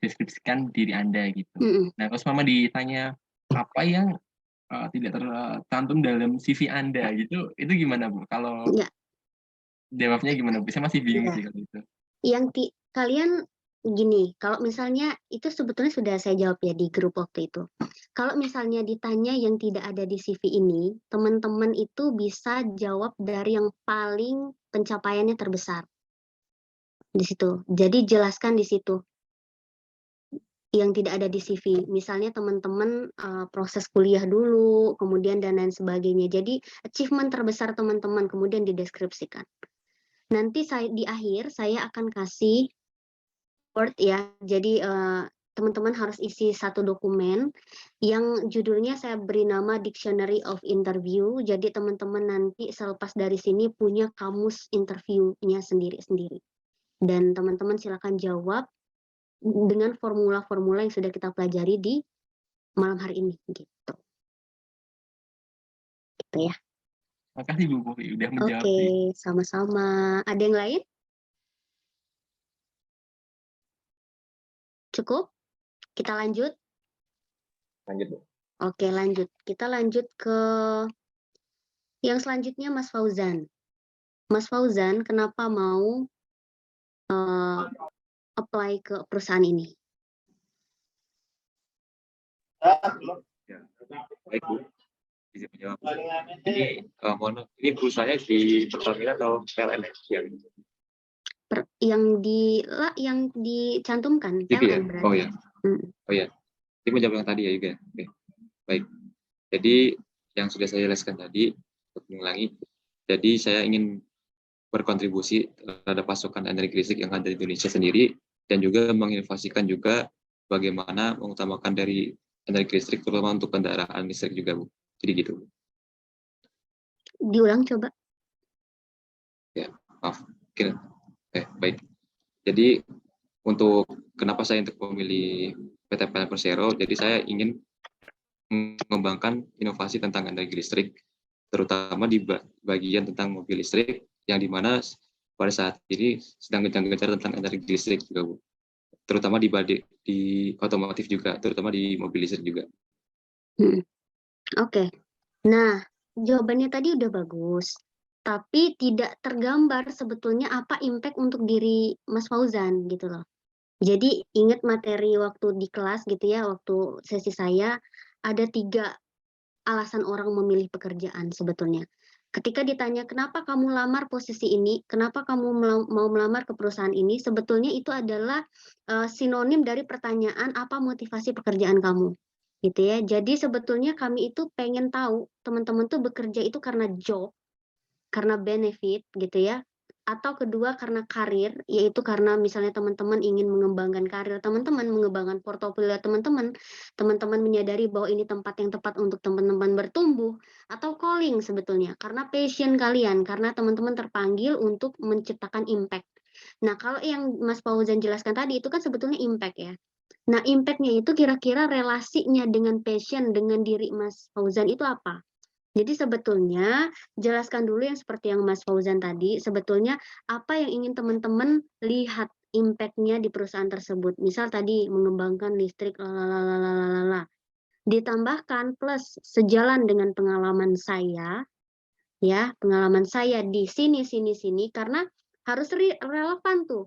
deskripsikan diri Anda gitu. Nah, kalau seumpama ditanya apa yang tidak tercantum dalam CV Anda gitu, itu gimana, Bu? Kalau jawabnya gimana, Bu? Saya masih bingung sih kalau itu. Yang kalian gini, kalau misalnya itu sebetulnya sudah saya jawab ya di grup waktu itu. Kalau misalnya ditanya yang tidak ada di CV ini, teman-teman itu bisa jawab dari yang paling pencapaiannya terbesar. Di situ. Jadi jelaskan di situ. Yang tidak ada di CV. Misalnya teman-teman proses kuliah dulu, kemudian dan lain sebagainya. Jadi achievement terbesar teman-teman kemudian dideskripsikan. Nanti di akhir saya akan kasih Word ya. Jadi teman-teman harus isi satu dokumen yang judulnya saya beri nama Dictionary of Interview. Jadi teman-teman nanti selepas dari sini punya kamus interviewnya sendiri-sendiri. Dan teman-teman silakan jawab dengan formula-formula yang sudah kita pelajari di malam hari ini gitu. Gitu ya. Makasih Bu Popi udah menjawab. Oke, sama-sama. Ada yang lain? Cukup? Kita lanjut? Lanjut, Bu. Oke, lanjut. Kita lanjut ke yang selanjutnya Mas Fauzan. Mas Fauzan, kenapa mau apply ke perusahaan ini? Ya, baik Bu, bisa menjawab. Ini ini perusahaannya di Pertamina atau PLN Yang dicantumkan gitu ya? PLN berarti. Oh ya, oh ya. Ini menjawab yang tadi ya juga. Oke, baik. Jadi yang sudah saya jelaskan tadi, untuk mengulangi. Jadi saya ingin berkontribusi terhadap pasokan energi listrik yang ada di Indonesia sendiri dan juga menginovasikan juga bagaimana mengutamakan dari energi listrik terutama untuk kendaraan listrik juga, Bu. Jadi gitu. Diulang coba. Ya, maaf. Baik. Jadi untuk kenapa saya untuk memilih PT PLN Persero, jadi saya ingin mengembangkan inovasi tentang energi listrik, terutama di bagian tentang mobil listrik, yang dimana pada saat ini sedang gencar-gencar tentang energi listrik juga, Bu. Terutama di otomotif juga, terutama di mobil listrik juga. Oke. Nah, jawabannya tadi udah bagus, tapi tidak tergambar sebetulnya apa impact untuk diri Mas Fauzan gitu loh. Jadi ingat materi waktu di kelas gitu ya, waktu sesi saya ada 3 alasan orang memilih pekerjaan sebetulnya. Ketika ditanya, "Kenapa kamu lamar posisi ini? Kenapa kamu mau melamar ke perusahaan ini?" Sebetulnya itu adalah, sinonim dari pertanyaan, "Apa motivasi pekerjaan kamu?" Gitu ya. Jadi sebetulnya kami itu pengen tahu teman-teman tuh bekerja itu karena job, karena benefit gitu ya, atau kedua karena karir, yaitu karena misalnya teman-teman ingin mengembangkan karir teman-teman, mengembangkan portofolio teman-teman, teman-teman menyadari bahwa ini tempat yang tepat untuk teman-teman bertumbuh, atau calling sebetulnya, karena passion kalian, karena teman-teman terpanggil untuk menciptakan impact. Nah, kalau yang Mas Fauzan jelaskan tadi itu kan sebetulnya impact ya. Nah, impact-nya itu kira-kira relasinya dengan passion, dengan diri Mas Fauzan itu apa? Jadi sebetulnya jelaskan dulu yang seperti yang Mas Fauzan tadi, sebetulnya apa yang ingin teman-teman lihat impact-nya di perusahaan tersebut. Misal tadi mengembangkan listrik lalalalalala. Ditambahkan plus sejalan dengan pengalaman saya, ya, pengalaman saya di sini karena harus relevan tuh.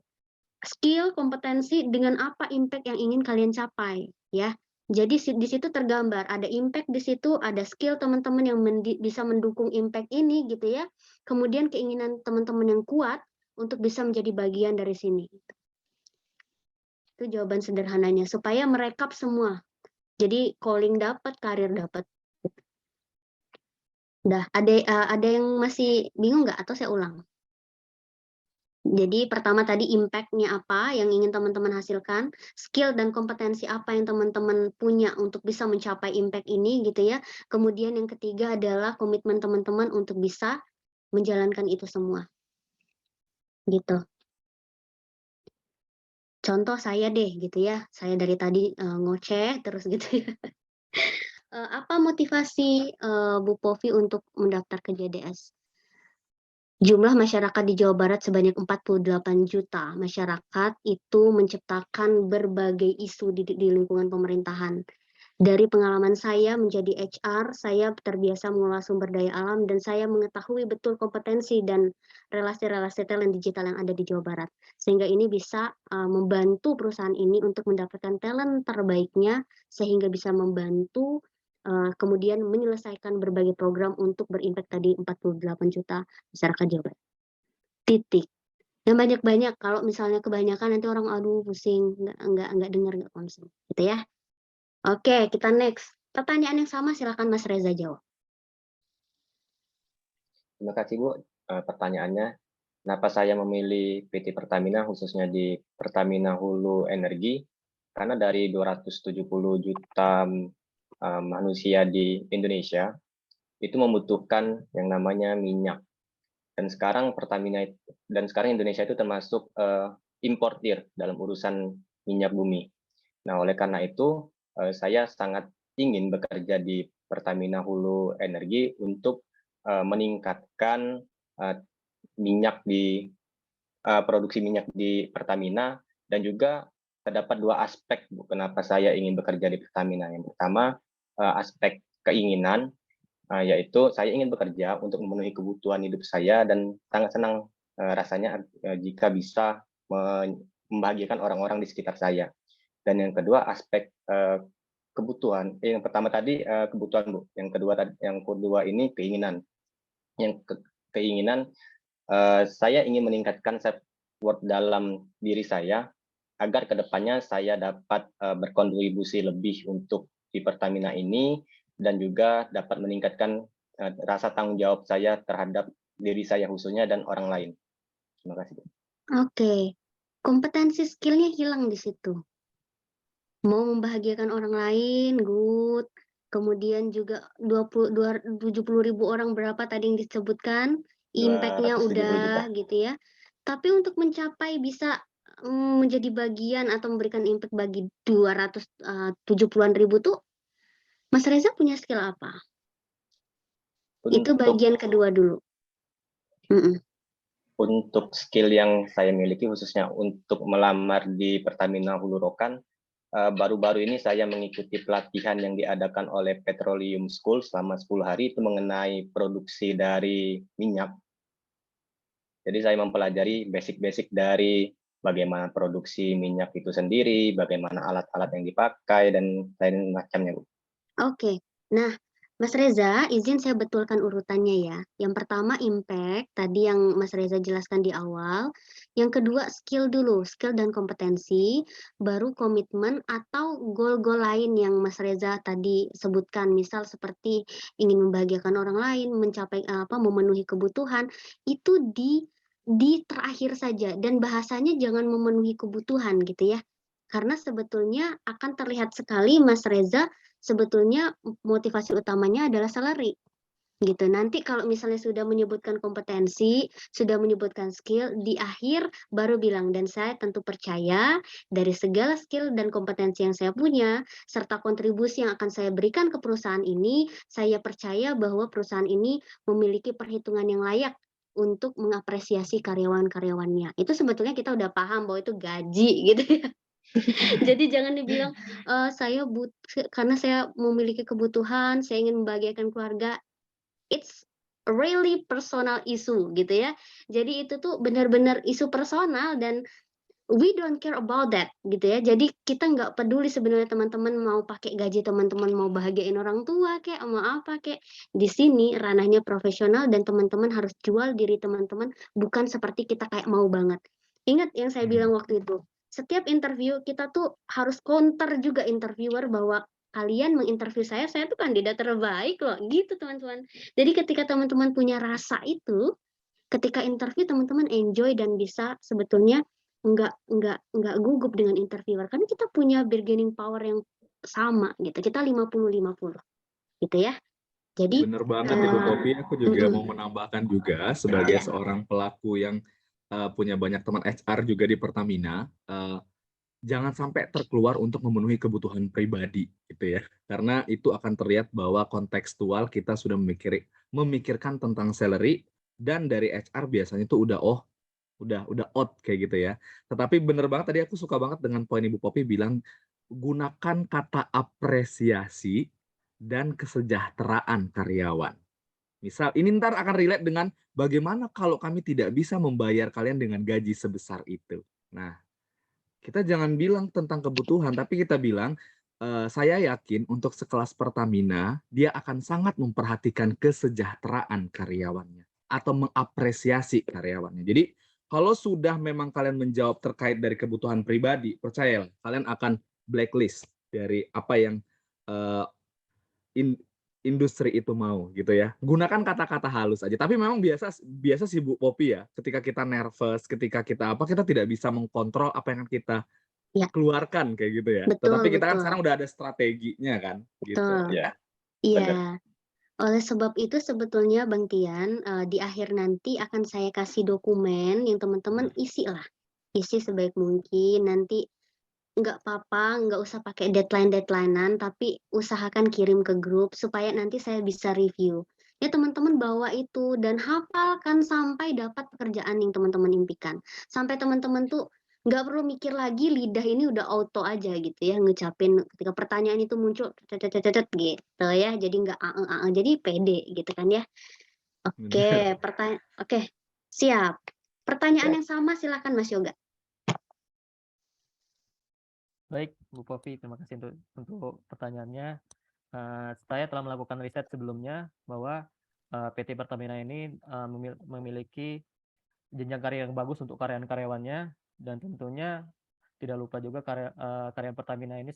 Skill, kompetensi dengan apa impact yang ingin kalian capai, ya. Jadi di situ tergambar, ada impact di situ, ada skill teman-teman yang bisa mendukung impact ini gitu ya. Kemudian keinginan teman-teman yang kuat untuk bisa menjadi bagian dari sini. Itu jawaban sederhananya supaya merekap semua. Jadi calling dapat, karir dapat. Udah, ada yang masih bingung nggak atau saya ulang? Jadi pertama tadi impact-nya apa yang ingin teman-teman hasilkan, skill dan kompetensi apa yang teman-teman punya untuk bisa mencapai impact ini gitu ya. Kemudian yang ketiga adalah komitmen teman-teman untuk bisa menjalankan itu semua. Gitu. Contoh saya deh gitu ya, saya dari tadi ngoceh terus gitu ya. Apa motivasi Bu Povi untuk mendaftar ke JDS? Jumlah masyarakat di Jawa Barat sebanyak 48 juta masyarakat itu menciptakan berbagai isu di lingkungan pemerintahan. Dari pengalaman saya menjadi HR, saya terbiasa mengolah sumber daya alam dan saya mengetahui betul kompetensi dan relasi-relasi talent digital yang ada di Jawa Barat. Sehingga ini bisa membantu perusahaan ini untuk mendapatkan talent terbaiknya sehingga bisa membantu kemudian menyelesaikan berbagai program untuk berimpact tadi 48 juta masyarakat Jawa Barat. Titik. Dan banyak-banyak, kalau misalnya kebanyakan nanti orang aduh pusing, nggak dengar, nggak konsen. Gitu ya. Oke, kita next. Pertanyaan yang sama silakan Mas Reza jawab. Terima kasih Bu. Pertanyaannya, kenapa saya memilih PT Pertamina khususnya di Pertamina Hulu Energi? Karena dari 270 juta manusia di Indonesia itu membutuhkan yang namanya minyak. Dan sekarang Indonesia itu termasuk importir dalam urusan minyak bumi. Nah, oleh karena itu saya sangat ingin bekerja di Pertamina Hulu Energi untuk meningkatkan minyak di produksi minyak di Pertamina, dan juga terdapat dua aspek Bu, kenapa saya ingin bekerja di Pertamina. Yang pertama aspek keinginan, yaitu saya ingin bekerja untuk memenuhi kebutuhan hidup saya dan sangat senang rasanya jika bisa membahagiakan orang-orang di sekitar saya. Dan yang kedua aspek kebutuhan. Yang pertama tadi kebutuhan Bu, yang kedua ini keinginan. Yang keinginan saya ingin meningkatkan self worth dalam diri saya agar kedepannya saya dapat berkontribusi lebih untuk di Pertamina ini dan juga dapat meningkatkan rasa tanggung jawab saya terhadap diri saya khususnya dan orang lain. Terima kasih. Oke, kompetensi skillnya hilang di situ. Mau membahagiakan orang lain, good. Kemudian juga 70.000 orang berapa tadi yang disebutkan, impact-nya 270 udah juta. gitu ya. Tapi untuk mencapai bisa menjadi bagian atau memberikan impact bagi 270-an ribu tuh, Mas Reza punya skill apa? Itu bagian kedua dulu. Untuk skill yang saya miliki khususnya untuk melamar di Pertamina Hulu Rokan, baru-baru ini saya mengikuti pelatihan yang diadakan oleh Petroleum School selama 10 hari itu mengenai produksi dari minyak. Jadi saya mempelajari basic-basic dari bagaimana produksi minyak itu sendiri, bagaimana alat-alat yang dipakai, dan lain macamnya, Bu. Oke, nah Mas Reza, izin saya betulkan urutannya ya. Yang pertama impact, tadi yang Mas Reza jelaskan di awal. Yang kedua skill dulu, skill dan kompetensi, baru komitmen atau goal-goal lain yang Mas Reza tadi sebutkan. Misal seperti ingin membahagiakan orang lain, mencapai memenuhi kebutuhan, itu di terakhir saja dan bahasanya jangan memenuhi kebutuhan gitu ya. Karena sebetulnya akan terlihat sekali Mas Reza sebetulnya motivasi utamanya adalah salary gitu. Nanti kalau misalnya sudah menyebutkan kompetensi, sudah menyebutkan skill, di akhir baru bilang dan saya tentu percaya dari segala skill dan kompetensi yang saya punya serta kontribusi yang akan saya berikan ke perusahaan ini, saya percaya bahwa perusahaan ini memiliki perhitungan yang layak untuk mengapresiasi karyawan-karyawannya. Itu sebetulnya kita udah paham bahwa itu gaji gitu ya. Jadi jangan dibilang, saya karena saya memiliki kebutuhan, saya ingin membahagiakan keluarga, it's really personal issue gitu ya. Jadi itu tuh benar-benar isu personal dan we don't care about that gitu ya. Jadi kita nggak peduli sebenarnya teman-teman mau pakai gaji teman-teman mau bahagiain orang tua kayak mau apa kayak. Di sini ranahnya profesional dan teman-teman harus jual diri teman-teman bukan seperti kita kayak mau banget. Ingat yang saya bilang waktu itu, setiap interview kita tuh harus counter juga interviewer bahwa kalian menginterview saya tuh kandidat terbaik loh, gitu teman-teman. Jadi ketika teman-teman punya rasa itu, ketika interview teman-teman enjoy dan bisa sebetulnya nggak gugup dengan interviewer karena kita punya bargaining power yang sama gitu. Kita 50-50 gitu ya. Jadi Bener banget Ibu Popi, aku juga mau menambahkan juga sebagai seorang pelaku yang punya banyak teman HR juga di Pertamina, jangan sampai terkeluar untuk memenuhi kebutuhan pribadi gitu ya. Karena itu akan terlihat bahwa kontekstual kita sudah memikirkan tentang salary dan dari HR biasanya itu udah out kayak gitu ya. Tetapi bener banget tadi aku suka banget dengan poin Ibu Popi bilang gunakan kata apresiasi dan kesejahteraan karyawan. Misal ini ntar akan relate dengan bagaimana kalau kami tidak bisa membayar kalian dengan gaji sebesar itu. Nah, kita jangan bilang tentang kebutuhan, tapi kita bilang, saya yakin untuk sekelas Pertamina, dia akan sangat memperhatikan kesejahteraan karyawannya atau mengapresiasi karyawannya. Jadi, kalau sudah memang kalian menjawab terkait dari kebutuhan pribadi, percayalah, kalian akan blacklist dari apa yang industri itu mau gitu ya. Gunakan kata-kata halus aja. Tapi memang biasa sih Bu Popi ya, ketika kita nervous, ketika kita kita tidak bisa mengkontrol apa yang kita keluarkan kayak gitu ya. Tetapi kita kan sekarang udah ada strateginya kan gitu. Ya. Iya. Oleh sebab itu sebetulnya Bang Tian, di akhir nanti akan saya kasih dokumen yang teman-teman isi sebaik mungkin. Nanti nggak apa-apa, nggak usah pakai deadline-an, tapi usahakan kirim ke grup supaya nanti saya bisa review. Ya teman-teman bawa itu dan hafalkan sampai dapat pekerjaan yang teman-teman impikan. Sampai teman-teman tuh nggak perlu mikir lagi, lidah ini udah auto aja gitu ya, ngucapin ketika pertanyaan itu muncul, cet gitu ya, jadi nggak jadi pede gitu kan ya. Oke, siap. Pertanyaan yang sama silakan Mas Yoga. Baik, Bu Popi, terima kasih untuk pertanyaannya. Saya telah melakukan riset sebelumnya bahwa PT Pertamina ini memiliki jenjang karir yang bagus untuk karyawan-karyawannya, dan tentunya tidak lupa juga karyawan Pertamina ini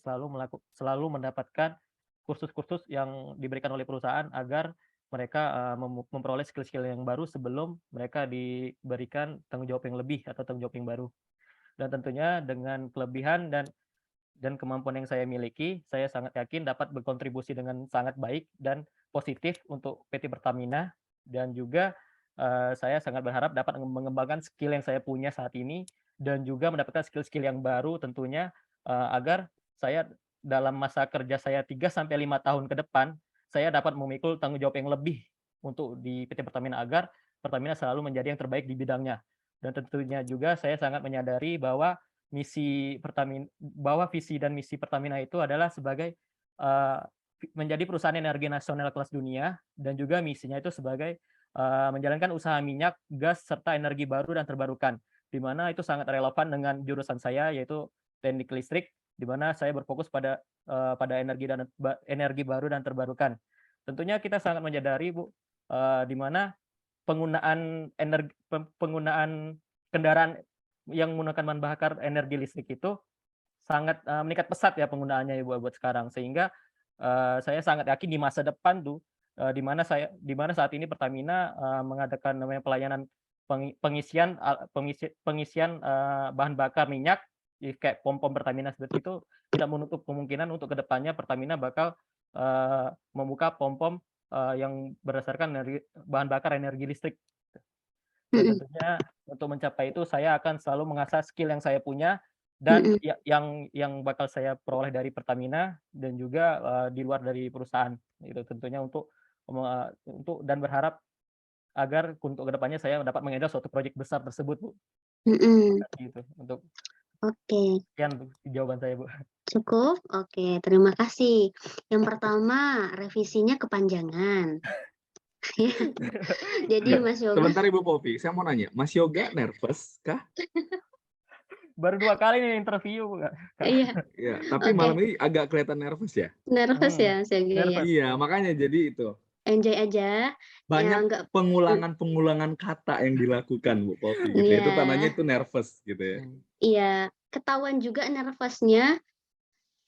selalu mendapatkan kursus-kursus yang diberikan oleh perusahaan agar mereka memperoleh skill-skill yang baru sebelum mereka diberikan tanggung jawab yang lebih atau tanggung jawab yang baru. Dan tentunya dengan kelebihan dan kemampuan yang saya miliki, saya sangat yakin dapat berkontribusi dengan sangat baik dan positif untuk PT Pertamina, dan juga saya sangat berharap dapat mengembangkan skill yang saya punya saat ini dan juga mendapatkan skill-skill yang baru tentunya agar saya dalam masa kerja saya 3-5 tahun ke depan, saya dapat memikul tanggung jawab yang lebih untuk di PT Pertamina agar Pertamina selalu menjadi yang terbaik di bidangnya. Dan tentunya juga saya sangat menyadari bahwa visi dan misi Pertamina itu adalah sebagai menjadi perusahaan energi nasional kelas dunia, dan juga misinya itu sebagai menjalankan usaha minyak, gas, serta energi baru dan terbarukan, di mana itu sangat relevan dengan jurusan saya yaitu teknik listrik, di mana saya berfokus pada energi baru dan terbarukan. tentunya kita sangat menyadari Bu, di mana penggunaan kendaraan yang menggunakan bahan bakar energi listrik itu sangat meningkat pesat ya penggunaannya ya buat sekarang, sehingga saya sangat yakin di masa depan tuh di mana saat ini Pertamina mengadakan namanya pelayanan pengisian bahan bakar minyak kayak pom-pom Pertamina seperti itu, tidak menutup kemungkinan untuk kedepannya Pertamina bakal membuka pom-pom yang berdasarkan bahan bakar energi listrik. Dan tentunya untuk mencapai itu saya akan selalu mengasah skill yang saya punya dan yang bakal saya peroleh dari Pertamina dan juga di luar dari perusahaan. Itu tentunya untuk dan berharap agar untuk kedepannya saya dapat mengendal suatu proyek besar tersebut, Bu. Gitu untuk Oke. sekian jawaban saya, Bu. Cukup? Oke, terima kasih. Yang pertama, revisinya kepanjangan. Jadi Mas Yoga. Sebentar Ibu Popi, saya mau nanya, Mas Yoga nervous kah? Baru 2 kali nih interview, Kak. Iya. Ya, tapi malam ini agak kelihatan nervous ya? Nervous ya, Mas Yoga ya. Iya, makanya jadi itu. Enjoy aja. Banyak pengulangan kata yang dilakukan Bu Popi gitu. Itu tandanya itu nervous gitu ya. Iya, ketahuan juga nervousnya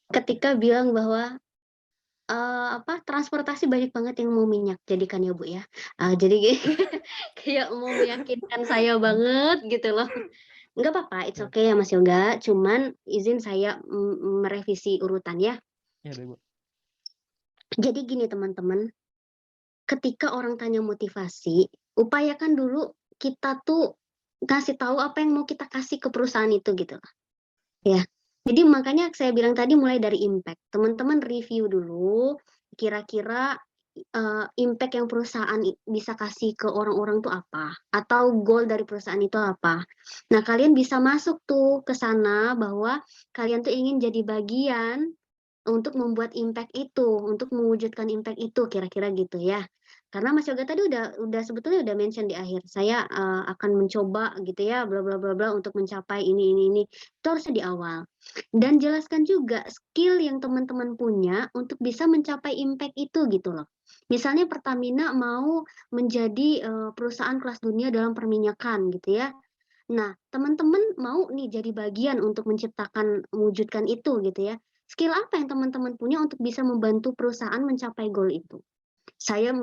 ketika bilang bahwa transportasi banyak banget yang mau minyak jadikan ya Bu ya. Jadi kayak mau meyakinkan saya banget gitu loh. Enggak apa-apa, it's okay ya Mas Yoga. Cuman izin saya merevisi urutan ya. Iya deh Bu. Jadi gini teman-teman, ketika orang tanya motivasi, upayakan dulu kita tuh kasih tahu apa yang mau kita kasih ke perusahaan itu gitu loh. Ya. Jadi makanya saya bilang tadi mulai dari impact. Teman-teman review dulu kira-kira impact yang perusahaan bisa kasih ke orang-orang tuh apa, atau goal dari perusahaan itu apa. Nah, kalian bisa masuk tuh ke sana bahwa kalian tuh ingin jadi bagian untuk membuat impact itu, untuk mewujudkan impact itu, kira-kira gitu ya. Karena Mas Yoga tadi udah sebetulnya udah mention di akhir, saya akan mencoba gitu ya, bla bla bla bla untuk mencapai ini. Itu harusnya di awal. Dan jelaskan juga skill yang teman-teman punya untuk bisa mencapai impact itu gitu loh. Misalnya Pertamina mau menjadi perusahaan kelas dunia dalam perminyakan gitu ya. Nah, teman-teman mau nih jadi bagian untuk mewujudkan itu gitu ya. Skill apa yang teman-teman punya untuk bisa membantu perusahaan mencapai goal itu? Saya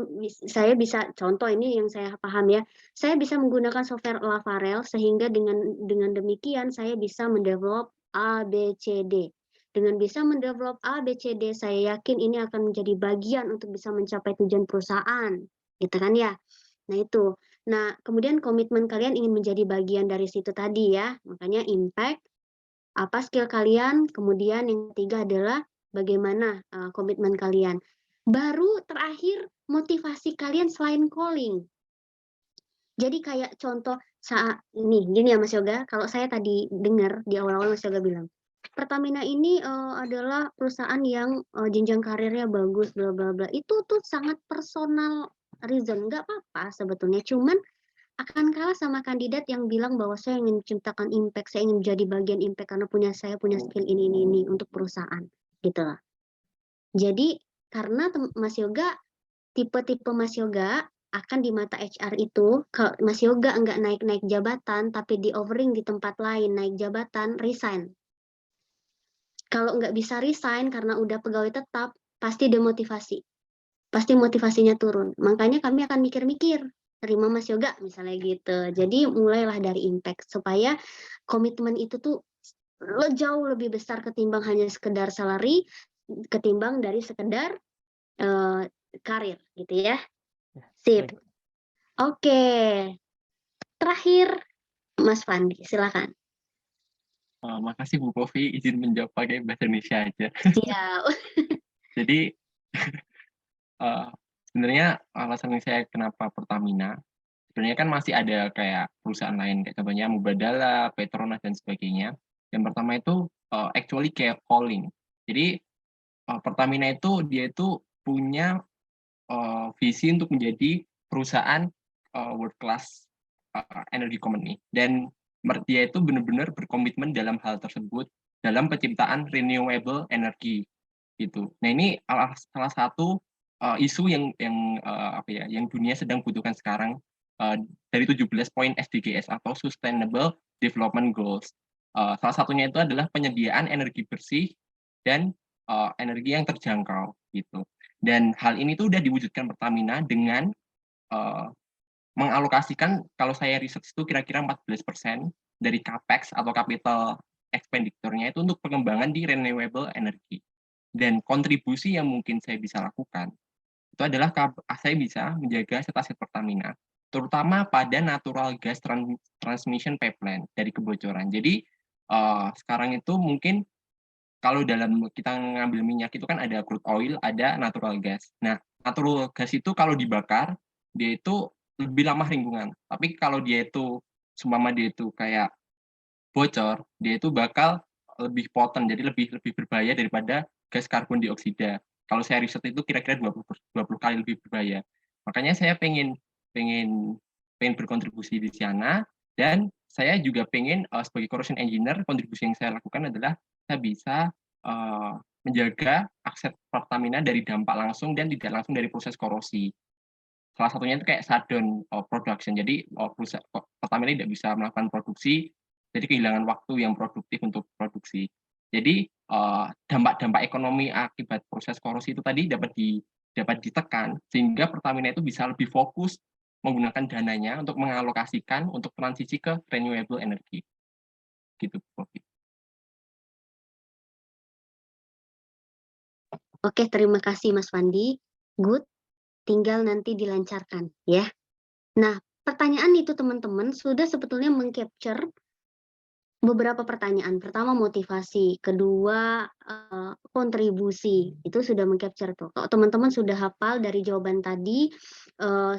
bisa contoh ini yang saya paham ya. Saya bisa menggunakan software Lavarel sehingga dengan demikian saya bisa mendevelop A, B, C, D. Dengan bisa mendevelop A, B, C, D, saya yakin ini akan menjadi bagian untuk bisa mencapai tujuan perusahaan. Gitu kan ya? Nah itu. Nah, kemudian komitmen kalian ingin menjadi bagian dari situ tadi ya. Makanya impact, apa skill kalian, kemudian yang ketiga adalah bagaimana komitmen kalian. Baru terakhir motivasi kalian selain calling. Jadi kayak contoh saat ini, gini ya Mas Yoga, kalau saya tadi dengar di awal-awal Mas Yoga bilang, Pertamina ini adalah perusahaan yang jenjang karirnya bagus, bla bla bla. Itu tuh sangat personal reason, nggak apa-apa sebetulnya. Cuman akan kalah sama kandidat yang bilang bahwa saya ingin menciptakan impact, saya ingin menjadi bagian impact karena saya punya skill ini untuk perusahaan, gitu lah. Jadi karena Mas Yoga, tipe-tipe Mas Yoga akan di mata HR itu, kalau Mas Yoga enggak naik-naik jabatan, tapi di offering di tempat lain, naik jabatan, resign. Kalau enggak bisa resign karena udah pegawai tetap, pasti demotivasi. Pasti motivasinya turun. Makanya kami akan mikir-mikir, terima Mas Yoga misalnya gitu. Jadi mulailah dari impact, supaya komitmen itu tuh jauh lebih besar ketimbang hanya sekedar salary, ketimbang dari sekedar karir gitu ya. Sip. Oke. Terakhir Mas Fandi, silakan. Makasih Bu Povi, izin menjawab pakai bahasa Indonesia aja. Siap. Jadi sebenarnya alasan saya kenapa Pertamina, sebenarnya kan masih ada kayak perusahaan lain kayak contohnya Mubadala, Petronas dan sebagainya. Yang pertama itu actually kayak calling. Jadi Pertamina itu dia itu punya visi untuk menjadi perusahaan world class energy company, dan dia itu benar-benar berkomitmen dalam hal tersebut dalam penciptaan renewable energy gitu. Nah ini salah satu isu yang yang dunia sedang butuhkan sekarang dari 17 poin SDGs atau Sustainable Development Goals. Salah satunya itu adalah penyediaan energi bersih dan energi yang terjangkau gitu. Dan hal ini tuh udah diwujudkan Pertamina dengan mengalokasikan, kalau saya riset itu kira-kira 14% dari capex atau capital expenditure-nya itu untuk pengembangan di renewable energy. Dan kontribusi yang mungkin saya bisa lakukan itu adalah saya bisa menjaga aset-aset Pertamina, terutama pada natural gas transmission pipeline dari kebocoran. Jadi sekarang itu mungkin kalau dalam kita ngambil minyak itu kan ada crude oil, ada natural gas. Nah, natural gas itu kalau dibakar, dia itu lebih ramah lingkungan. Tapi kalau dia itu, seumpama dia itu kayak bocor, dia itu bakal lebih potent, jadi lebih berbahaya daripada gas karbon dioksida. Kalau saya riset itu kira-kira 20 kali lebih berbahaya. Makanya saya pengen berkontribusi di sana, dan saya juga pengen sebagai corrosion engineer, kontribusi yang saya lakukan adalah saya bisa menjaga aset Pertamina dari dampak langsung dan tidak langsung dari proses korosi. Salah satunya itu kayak shutdown production. Jadi Pertamina tidak bisa melakukan produksi, jadi kehilangan waktu yang produktif untuk produksi. Jadi dampak-dampak ekonomi akibat proses korosi itu tadi dapat ditekan, sehingga Pertamina itu bisa lebih fokus menggunakan dananya untuk mengalokasikan untuk transisi ke renewable energy. Gitu, Prof. Oke, terima kasih Mas Fandi. Good, tinggal nanti dilancarkan ya. Nah, pertanyaan itu teman-teman sudah sebetulnya meng-capture beberapa pertanyaan. Pertama motivasi, kedua kontribusi. Itu sudah meng-capture tuh. Kalau teman-teman sudah hafal dari jawaban tadi,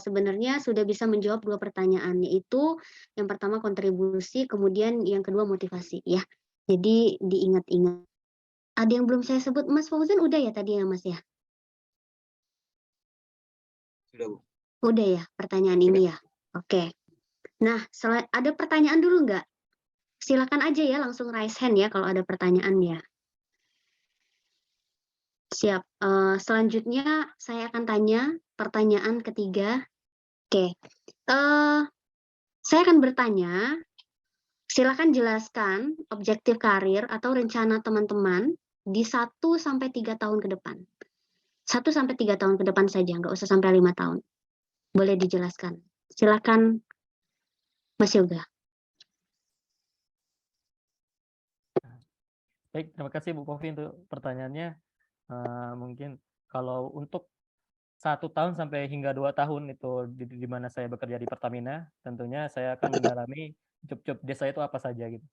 sebenarnya sudah bisa menjawab dua pertanyaan, yaitu yang pertama kontribusi, kemudian yang kedua motivasi ya. Jadi diingat-ingat. Ada yang belum saya sebut, Mas Fauzan udah ya tadi ya Mas ya? Sudah, Bu. Udah ya pertanyaan ini ya? Oke. Nah, ada pertanyaan dulu nggak? Silakan aja ya langsung raise hand ya kalau ada pertanyaan ya. Siap. Selanjutnya saya akan tanya pertanyaan ketiga. Oke. Saya akan bertanya, silakan jelaskan objektif karir atau rencana teman-teman di 1 sampai 3 tahun ke depan. 1 sampai 3 tahun ke depan saja, nggak usah sampai 5 tahun. Boleh dijelaskan. Silakan Mas Yoga. Baik, terima kasih Bu Povi untuk pertanyaannya. Mungkin kalau untuk 1 tahun sampai hingga 2 tahun itu di mana saya bekerja di Pertamina, tentunya saya akan mendalami job desk saya itu apa saja gitu.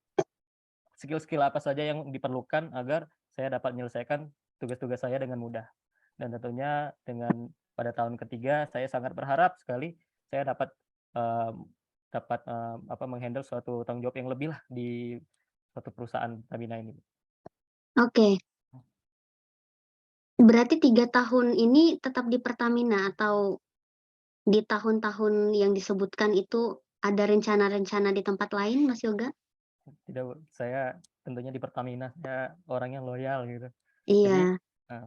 Skill-skill apa saja yang diperlukan agar saya dapat menyelesaikan tugas-tugas saya dengan mudah. Dan tentunya dengan pada tahun ketiga saya sangat berharap sekali saya dapat menghandle suatu tanggung jawab yang lebih lah di suatu perusahaan Pertamina ini. Oke. Berarti 3 tahun ini tetap di Pertamina atau di tahun-tahun yang disebutkan itu ada rencana-rencana di tempat lain, Mas Yoga? Tidak, Bu. Saya tentunya di Pertamina, saya orang yang loyal gitu. Iya. Jadi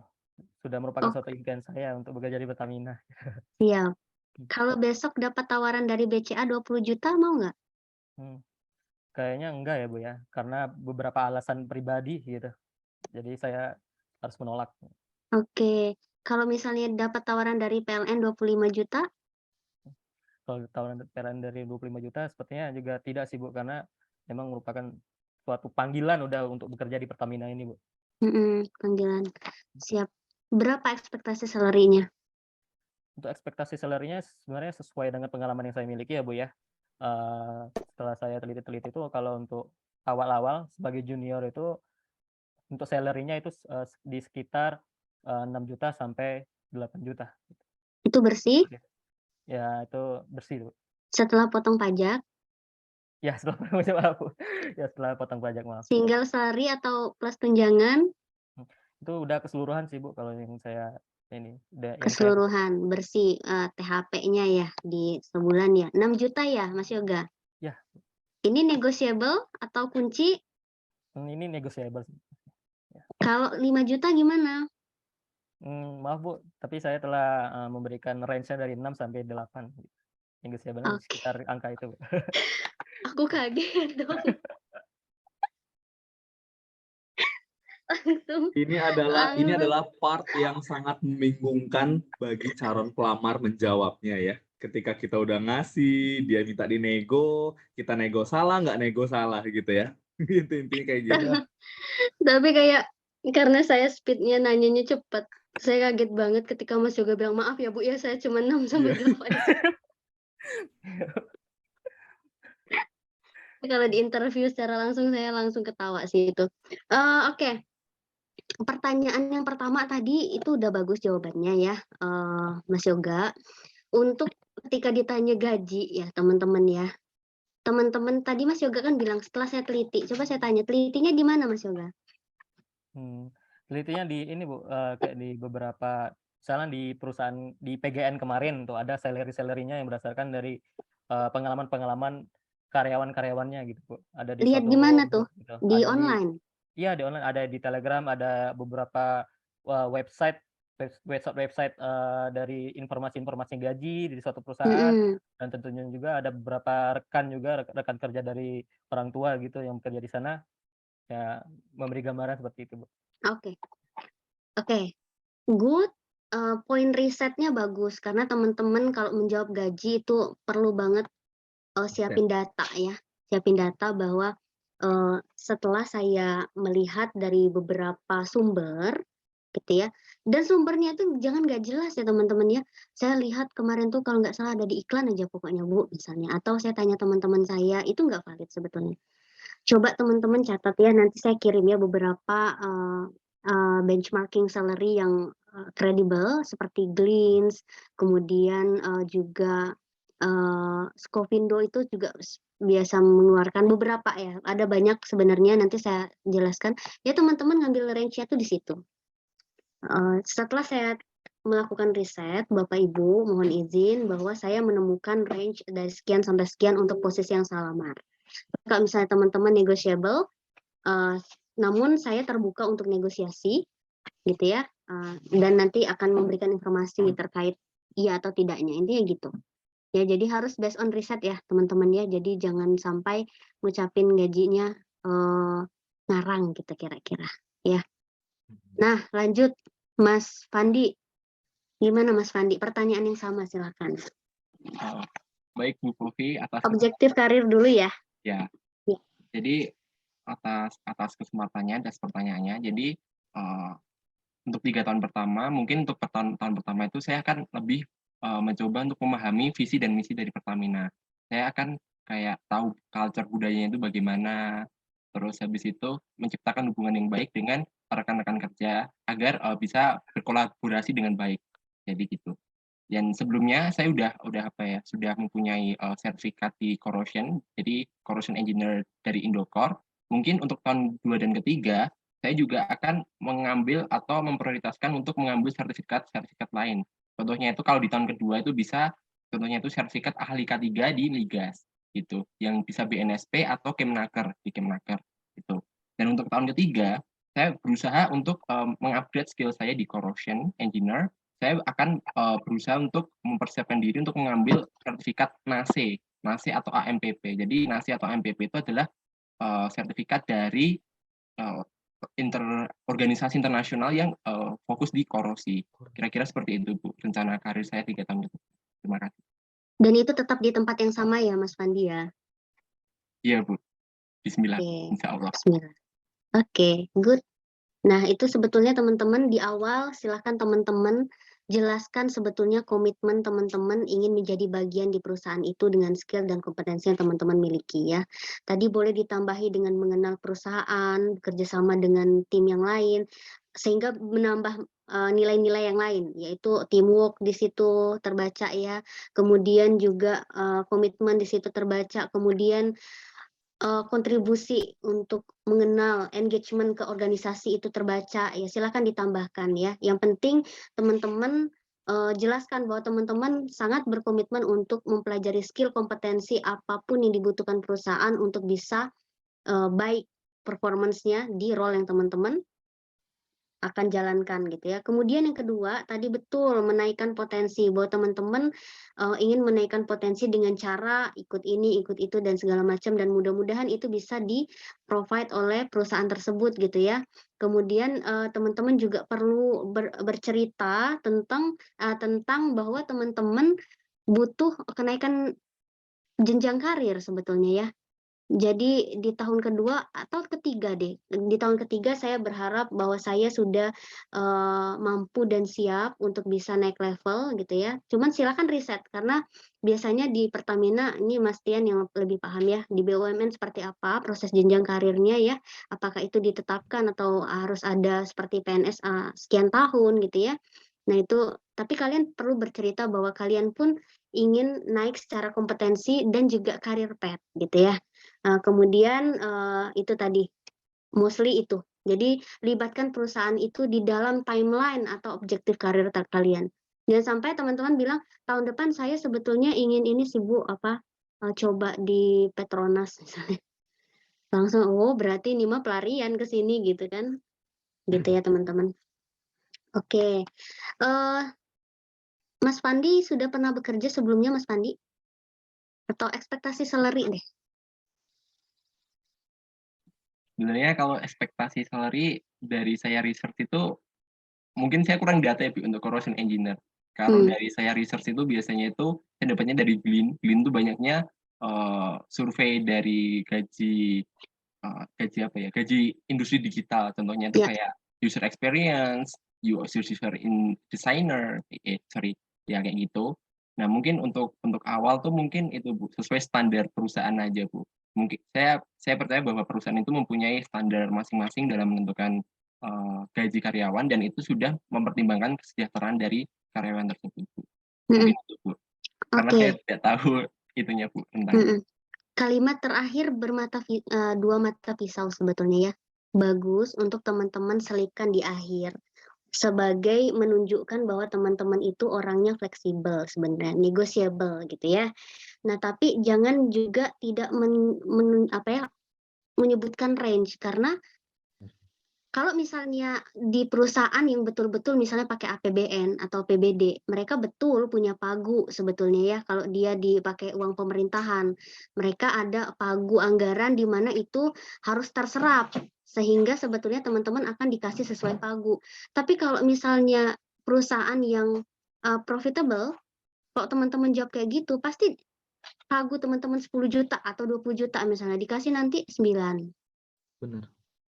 sudah merupakan suatu impian saya untuk bekerja di Pertamina. Iya. Kalau besok dapat tawaran dari BCA 20 juta mau nggak? Kayaknya enggak ya Bu ya, karena beberapa alasan pribadi gitu. Jadi saya harus menolak. Oke. Kalau misalnya dapat tawaran dari PLN 25 juta? Kalau tawaran PLN dari 25 juta sepertinya juga tidak sih Bu, karena memang merupakan suatu panggilan udah untuk bekerja di Pertamina ini Bu. Panggilan. Siap. Berapa ekspektasi salary-nya? Untuk ekspektasi salary-nya sebenarnya sesuai dengan pengalaman yang saya miliki ya Bu ya. Setelah saya teliti-teliti itu kalau untuk awal-awal sebagai junior itu untuk salary-nya itu di sekitar 6 juta sampai 8 juta. Itu bersih? Ya itu bersih Bu. Setelah potong pajak? Ya setelah potong pajak, Bu. Ya setelah potong pajak, maaf. Single salary atau plus tunjangan? Itu udah keseluruhan sih Bu kalau yang saya ini. Keseluruhan bersih THP-nya ya di sebulan ya. 6 juta ya Mas Yoga? Ya. Ini negotiable atau kunci? Ini negotiable sih. Kalau 5 juta gimana? Maaf Bu, tapi saya telah memberikan range-nya dari 6 sampai 8. Negotiable-nya di Oke. sekitar angka itu Bu. Aku kaget dong. Langsung Ini langsung. adalah part yang sangat membingungkan bagi calon pelamar menjawabnya ya. Ketika kita udah ngasih, dia minta dinego, kita nego salah, nggak nego salah gitu ya. Gitu intinya kayak gitu. Iya. Tapi kayak karena saya speed-nya nanyanya cepet, saya kaget banget ketika Mas Yoga bilang, "Maaf ya Bu ya, saya cuma 6 sampai Iya. 8." Kalau di interview secara langsung saya langsung ketawa sih itu. Oke. Pertanyaan yang pertama tadi itu udah bagus jawabannya ya, Mas Yoga. Untuk ketika ditanya gaji ya teman-teman ya, teman-teman tadi Mas Yoga kan bilang setelah saya teliti, coba saya tanya telitinya di mana Mas Yoga? Telitinya di ini Bu, kayak di beberapa misalnya di perusahaan di PGN kemarin tuh ada salary-nya yang berdasarkan dari pengalaman-pengalaman karyawan-karyawannya gitu Bu. Ada di Lihat suatu di mana tuh? gitu. Di Ada di online? iya di online, ada di Telegram, ada beberapa website dari informasi-informasi gaji di suatu perusahaan, dan tentunya juga ada beberapa rekan kerja dari orang tua gitu yang bekerja di sana, ya memberi gambaran seperti itu Bu. Oke. Oke. Good. Poin risetnya bagus karena teman-teman kalau menjawab gaji itu perlu banget siapin data ya, siapin data bahwa setelah saya melihat dari beberapa sumber gitu ya, dan sumbernya itu jangan nggak jelas ya teman-teman ya. Saya lihat kemarin tuh kalau nggak salah ada di iklan aja pokoknya Bu misalnya, atau saya tanya teman-teman saya itu nggak valid sebetulnya. Coba teman-teman catat ya, nanti saya kirim ya beberapa benchmarking salary yang kredibel seperti Gleans, kemudian juga Scofindo itu juga biasa mengeluarkan beberapa ya, ada banyak sebenarnya nanti saya jelaskan. Ya teman-teman ngambil range-nya tuh di situ. Setelah saya melakukan riset, Bapak Ibu mohon izin bahwa saya menemukan range dari sekian sampai sekian untuk posisi yang saya lamar. Kalau misalnya teman-teman negotiable, namun saya terbuka untuk negosiasi, gitu ya, dan nanti akan memberikan informasi terkait iya atau tidaknya, intinya gitu. Ya jadi harus based on riset ya teman-teman ya, jadi jangan sampai ngucapin gajinya ngarang gitu kira-kira ya. Nah lanjut Mas Fandi, gimana Mas Fandi? Pertanyaan yang sama silakan. Baik Bu Povi, atas Objektif karir dulu ya. Ya. Jadi atas kesempatannya, atas pertanyaannya. Jadi untuk 3 tahun pertama, mungkin untuk tahun pertama itu saya akan lebih mencoba untuk memahami visi dan misi dari Pertamina. Saya akan kayak tahu culture budayanya itu bagaimana, terus habis itu menciptakan hubungan yang baik dengan rekan-rekan kerja agar bisa berkolaborasi dengan baik. Jadi gitu. Dan sebelumnya saya sudah mempunyai sertifikat di corrosion, jadi corrosion engineer dari Indocor. Mungkin untuk tahun 2 dan ketiga, saya juga akan mengambil atau memprioritaskan untuk mengambil sertifikat lain. Contohnya itu kalau di tahun kedua itu bisa, contohnya itu sertifikat ahli K3 di Ligas, gitu, yang bisa BNSP atau Kemnaker, di Kemnaker, gitu. Dan untuk tahun ketiga, saya berusaha untuk mengupgrade skill saya di corrosion engineer. Saya akan berusaha untuk mempersiapkan diri untuk mengambil sertifikat NACE atau AMPP. Jadi NACE atau AMPP itu adalah sertifikat dari organisasi internasional yang fokus di korosi. Kira-kira seperti itu Bu, rencana karir saya 3 tahun itu. Terima kasih. Dan itu tetap di tempat yang sama ya Mas Fandi ya? Iya Bu, Bismillah, insya Allah. Bismillah. Oke, good. Nah itu sebetulnya teman-teman di awal silahkan teman-teman jelaskan sebetulnya komitmen teman-teman ingin menjadi bagian di perusahaan itu dengan skill dan kompetensi yang teman-teman miliki ya. Tadi boleh ditambahi dengan mengenal perusahaan, bekerjasama dengan tim yang lain, sehingga menambah nilai-nilai yang lain, yaitu teamwork di situ terbaca ya, kemudian juga komitmen di situ terbaca, kemudian kontribusi untuk mengenal engagement ke organisasi itu terbaca ya, silakan ditambahkan ya. Yang penting teman-teman jelaskan bahwa teman-teman sangat berkomitmen untuk mempelajari skill kompetensi apapun yang dibutuhkan perusahaan untuk bisa baik performance-nya di role yang teman-teman akan jalankan gitu ya. Kemudian yang kedua, tadi betul menaikkan potensi bahwa teman-teman ingin menaikkan potensi dengan cara ikut ini, ikut itu dan segala macam, dan mudah-mudahan itu bisa di-provide oleh perusahaan tersebut gitu ya. Kemudian teman-teman juga perlu bercerita tentang bahwa teman-teman butuh kenaikan jenjang karir sebetulnya ya. Jadi di tahun kedua atau ketiga deh, di tahun ketiga saya berharap bahwa saya sudah mampu dan siap untuk bisa naik level gitu ya. Cuman silakan riset karena biasanya di Pertamina ini Mas Tian yang lebih paham ya, di BUMN seperti apa proses jenjang karirnya ya, apakah itu ditetapkan atau harus ada seperti PNS sekian tahun gitu ya. Nah itu, tapi kalian perlu bercerita bahwa kalian pun ingin naik secara kompetensi dan juga karir path gitu ya. Kemudian itu tadi, mostly itu. Jadi libatkan perusahaan itu di dalam timeline atau objektif karir kalian. Jangan sampai teman-teman bilang, "Tahun depan saya sebetulnya ingin ini sih Bu, coba di Petronas," misalnya. Langsung, "Oh berarti ini mah pelarian ke sini," gitu kan. Gitu ya teman-teman. Oke, Mas Fandi sudah pernah bekerja sebelumnya Mas Fandi? Atau ekspektasi salary deh? Sebenarnya kalau ekspektasi salary dari saya research itu mungkin saya kurang data ya Bu, untuk corrosion engineer. Kalau dari saya research itu biasanya itu saya dapatnya dari Glean. Glean itu banyaknya survei dari gaji apa ya? Gaji industri digital. Contohnya itu kayak user experience, user in designer, ya kayak gitu. Nah mungkin untuk awal tuh mungkin itu Bu, sesuai standar perusahaan aja Bu. Mungkin saya percaya bahwa perusahaan itu mempunyai standar masing-masing dalam menentukan gaji karyawan dan itu sudah mempertimbangkan kesejahteraan dari karyawan tersebut Bu. Mungkin itu Bu. Karena saya tidak tahu itunya Bu tentang Kalimat terakhir dua mata pisau sebetulnya ya. Bagus untuk teman-teman selipkan di akhir. Sebagai menunjukkan bahwa teman-teman itu orangnya fleksibel sebenarnya, negotiable gitu ya. Nah, tapi jangan juga tidak menyebutkan range karena kalau misalnya di perusahaan yang betul-betul misalnya pakai APBN atau PBD, mereka betul punya pagu sebetulnya ya, kalau dia dipakai uang pemerintahan. Mereka ada pagu anggaran di mana itu harus terserap, sehingga sebetulnya teman-teman akan dikasih sesuai pagu. Tapi kalau misalnya perusahaan yang profitable, kalau teman-teman jawab kayak gitu, pasti pagu teman-teman 10 juta atau 20 juta misalnya, dikasih nanti 9. Benar.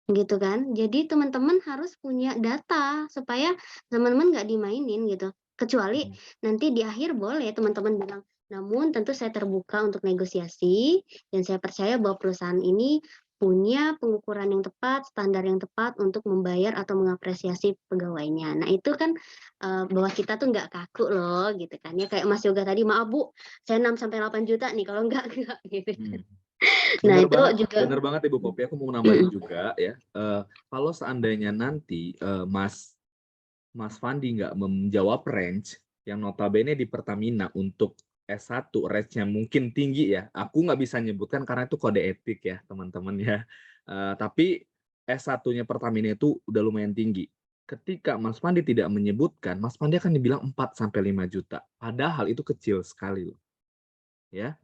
Gitu kan. Jadi teman-teman harus punya data supaya teman-teman nggak dimainin gitu. Kecuali nanti di akhir boleh teman-teman bilang, namun tentu saya terbuka untuk negosiasi dan saya percaya bahwa perusahaan ini punya pengukuran yang tepat, standar yang tepat untuk membayar atau mengapresiasi pegawainya. Nah itu kan bahwa kita tuh nggak kaku loh gitu kan ya. Kayak Mas Yoga tadi, maaf Bu, saya 6-8 juta nih kalau enggak gitu. Nah itu juga Bener banget Ibu Popi, aku mau nambahin juga ya. Kalau seandainya nanti Mas Fandi nggak menjawab range yang notabene di Pertamina untuk S1 range-nya mungkin tinggi ya. Aku nggak bisa nyebutkan karena itu kode etik ya teman-teman ya. Tapi S1-nya Pertamina itu udah lumayan tinggi. Ketika Mas Fandi tidak menyebutkan, Mas Fandi akan dibilang 4-5 juta. Padahal itu kecil sekali loh. Ya.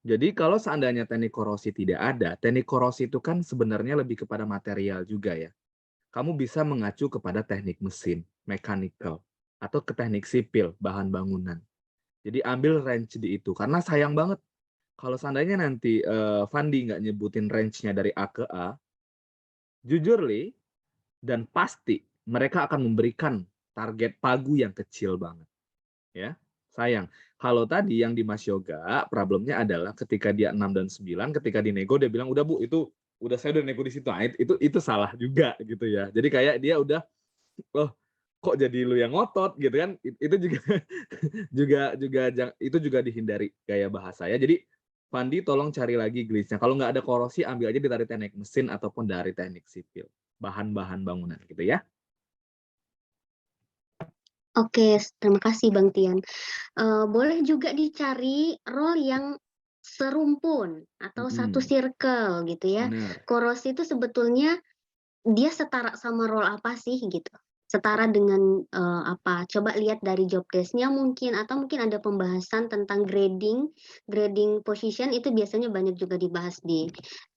Jadi kalau seandainya teknik korosi tidak ada, teknik korosi itu kan sebenarnya lebih kepada material juga ya. Kamu bisa mengacu kepada teknik mesin, mechanical, atau ke teknik sipil, bahan bangunan. Jadi ambil range di itu, karena sayang banget kalau seandainya nanti Fandi nggak nyebutin range-nya dari A ke A, jujur Li, dan pasti mereka akan memberikan target pagu yang kecil banget. Ya, sayang. Kalau tadi yang di Mas Yoga, problemnya adalah ketika dia 6 dan 9, ketika dinego dia bilang, "Udah Bu, itu udah saya udah nego di situ." Nah, itu salah juga gitu ya. Jadi kayak dia udah, "Oh, kok jadi lu yang ngotot?" gitu kan. Itu juga itu juga dihindari gaya bahasa ya. Jadi Fandi tolong cari lagi glitch-nya. Kalau nggak ada korosi, ambil aja dari teknik mesin ataupun dari teknik sipil. Bahan-bahan bangunan gitu ya. Oke, terima kasih Bang Tian. Boleh juga dicari role yang serumpun atau satu circle gitu ya. Benar. Korosi itu sebetulnya dia setara sama role apa sih gitu. setara dengan apa? Coba lihat dari job desk-nya mungkin, atau mungkin ada pembahasan tentang grading position itu biasanya banyak juga dibahas di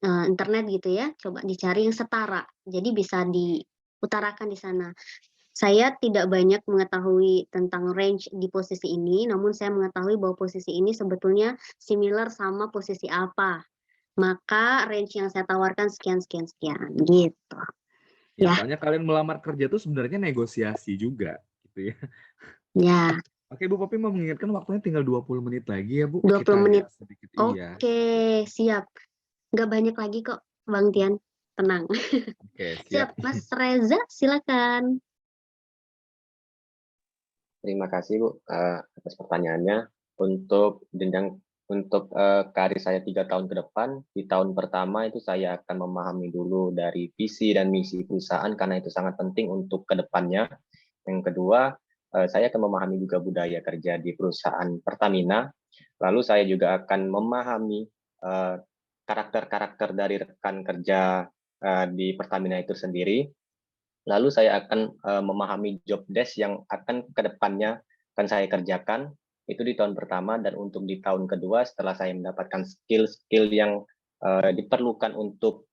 internet gitu ya. Coba dicari yang setara. Jadi bisa diutarakan di sana. Saya tidak banyak mengetahui tentang range di posisi ini, namun saya mengetahui bahwa posisi ini sebetulnya similar sama posisi apa. Maka range yang saya tawarkan sekian sekian sekian gitu. Ya, Ya. soalnya kalian melamar kerja tuh sebenarnya negosiasi juga, gitu ya. Ya. Oke, Bu Popi mau mengingatkan waktunya tinggal 20 menit lagi ya, Bu. 20 Kita menit. agak sedikit, iya. Oke, siap. Nggak banyak lagi kok, Bang Tian. Tenang. Oke, Siap. siap. Mas Reza, silakan. Terima kasih Bu atas pertanyaannya. Untuk karir saya 3 tahun ke depan, di tahun pertama itu saya akan memahami dulu dari visi dan misi perusahaan karena itu sangat penting untuk ke depannya. Yang kedua, saya akan memahami juga budaya kerja di perusahaan Pertamina. Lalu saya juga akan memahami karakter-karakter dari rekan kerja di Pertamina itu sendiri. Lalu saya akan memahami job desk yang akan ke depannya akan saya kerjakan itu di tahun pertama, dan untuk di tahun kedua setelah saya mendapatkan skill-skill yang diperlukan untuk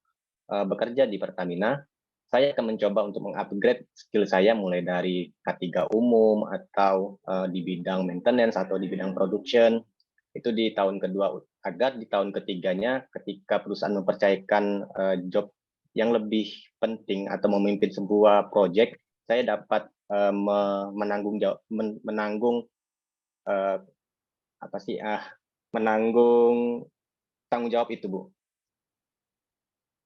bekerja di Pertamina, saya akan mencoba untuk mengupgrade skill saya mulai dari K3 umum atau di bidang maintenance atau di bidang production itu di tahun kedua, agar di tahun ketiganya ketika perusahaan mempercayakan job yang lebih penting atau memimpin sebuah proyek, saya dapat menanggung tanggung jawab itu, Bu.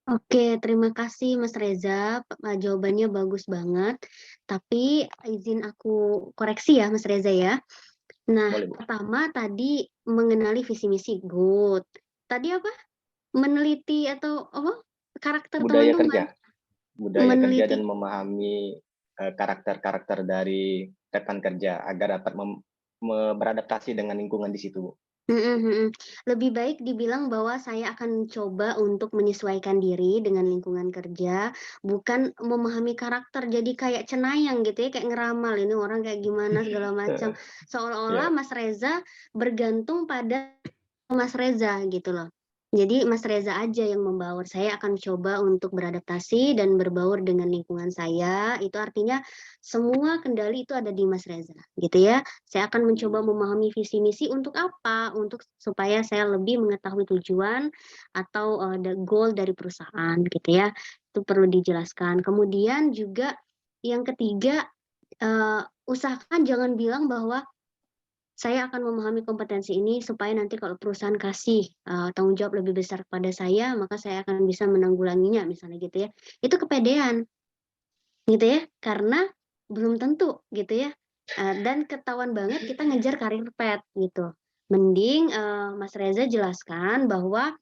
Oke, terima kasih Mas Reza. Jawabannya bagus banget. Tapi izin aku koreksi ya Mas Reza ya. Nah, Boleh, Bu. pertama tadi mengenali visi misi, good. Tadi apa? Meneliti atau apa? Karakter Budaya teman-teman. kerja dan memahami karakter-karakter dari rekan kerja agar dapat beradaptasi dengan lingkungan di situ, Bu. Lebih baik dibilang bahwa saya akan coba untuk menyesuaikan diri dengan lingkungan kerja, bukan memahami karakter jadi kayak cenayang gitu ya, kayak ngeramal ini orang kayak gimana segala macam. Seolah-olah Ya. Mas Reza bergantung pada Mas Reza gitu loh. Jadi Mas Reza aja yang membaur. Saya akan coba untuk beradaptasi dan berbaur dengan lingkungan saya. Itu artinya semua kendali itu ada di Mas Reza, gitu ya. Saya akan mencoba memahami visi misi untuk apa? Untuk supaya saya lebih mengetahui tujuan atau the goal dari perusahaan, gitu ya. Itu perlu dijelaskan. Kemudian juga yang ketiga, usahakan jangan bilang bahwa saya akan memahami kompetensi ini supaya nanti kalau perusahaan kasih tanggung jawab lebih besar kepada saya, maka saya akan bisa menanggulanginya, misalnya gitu ya. Itu kepedean, gitu ya, karena belum tentu gitu ya. Dan ketahuan banget kita ngejar karir path gitu. Mending Mas Reza jelaskan bahwa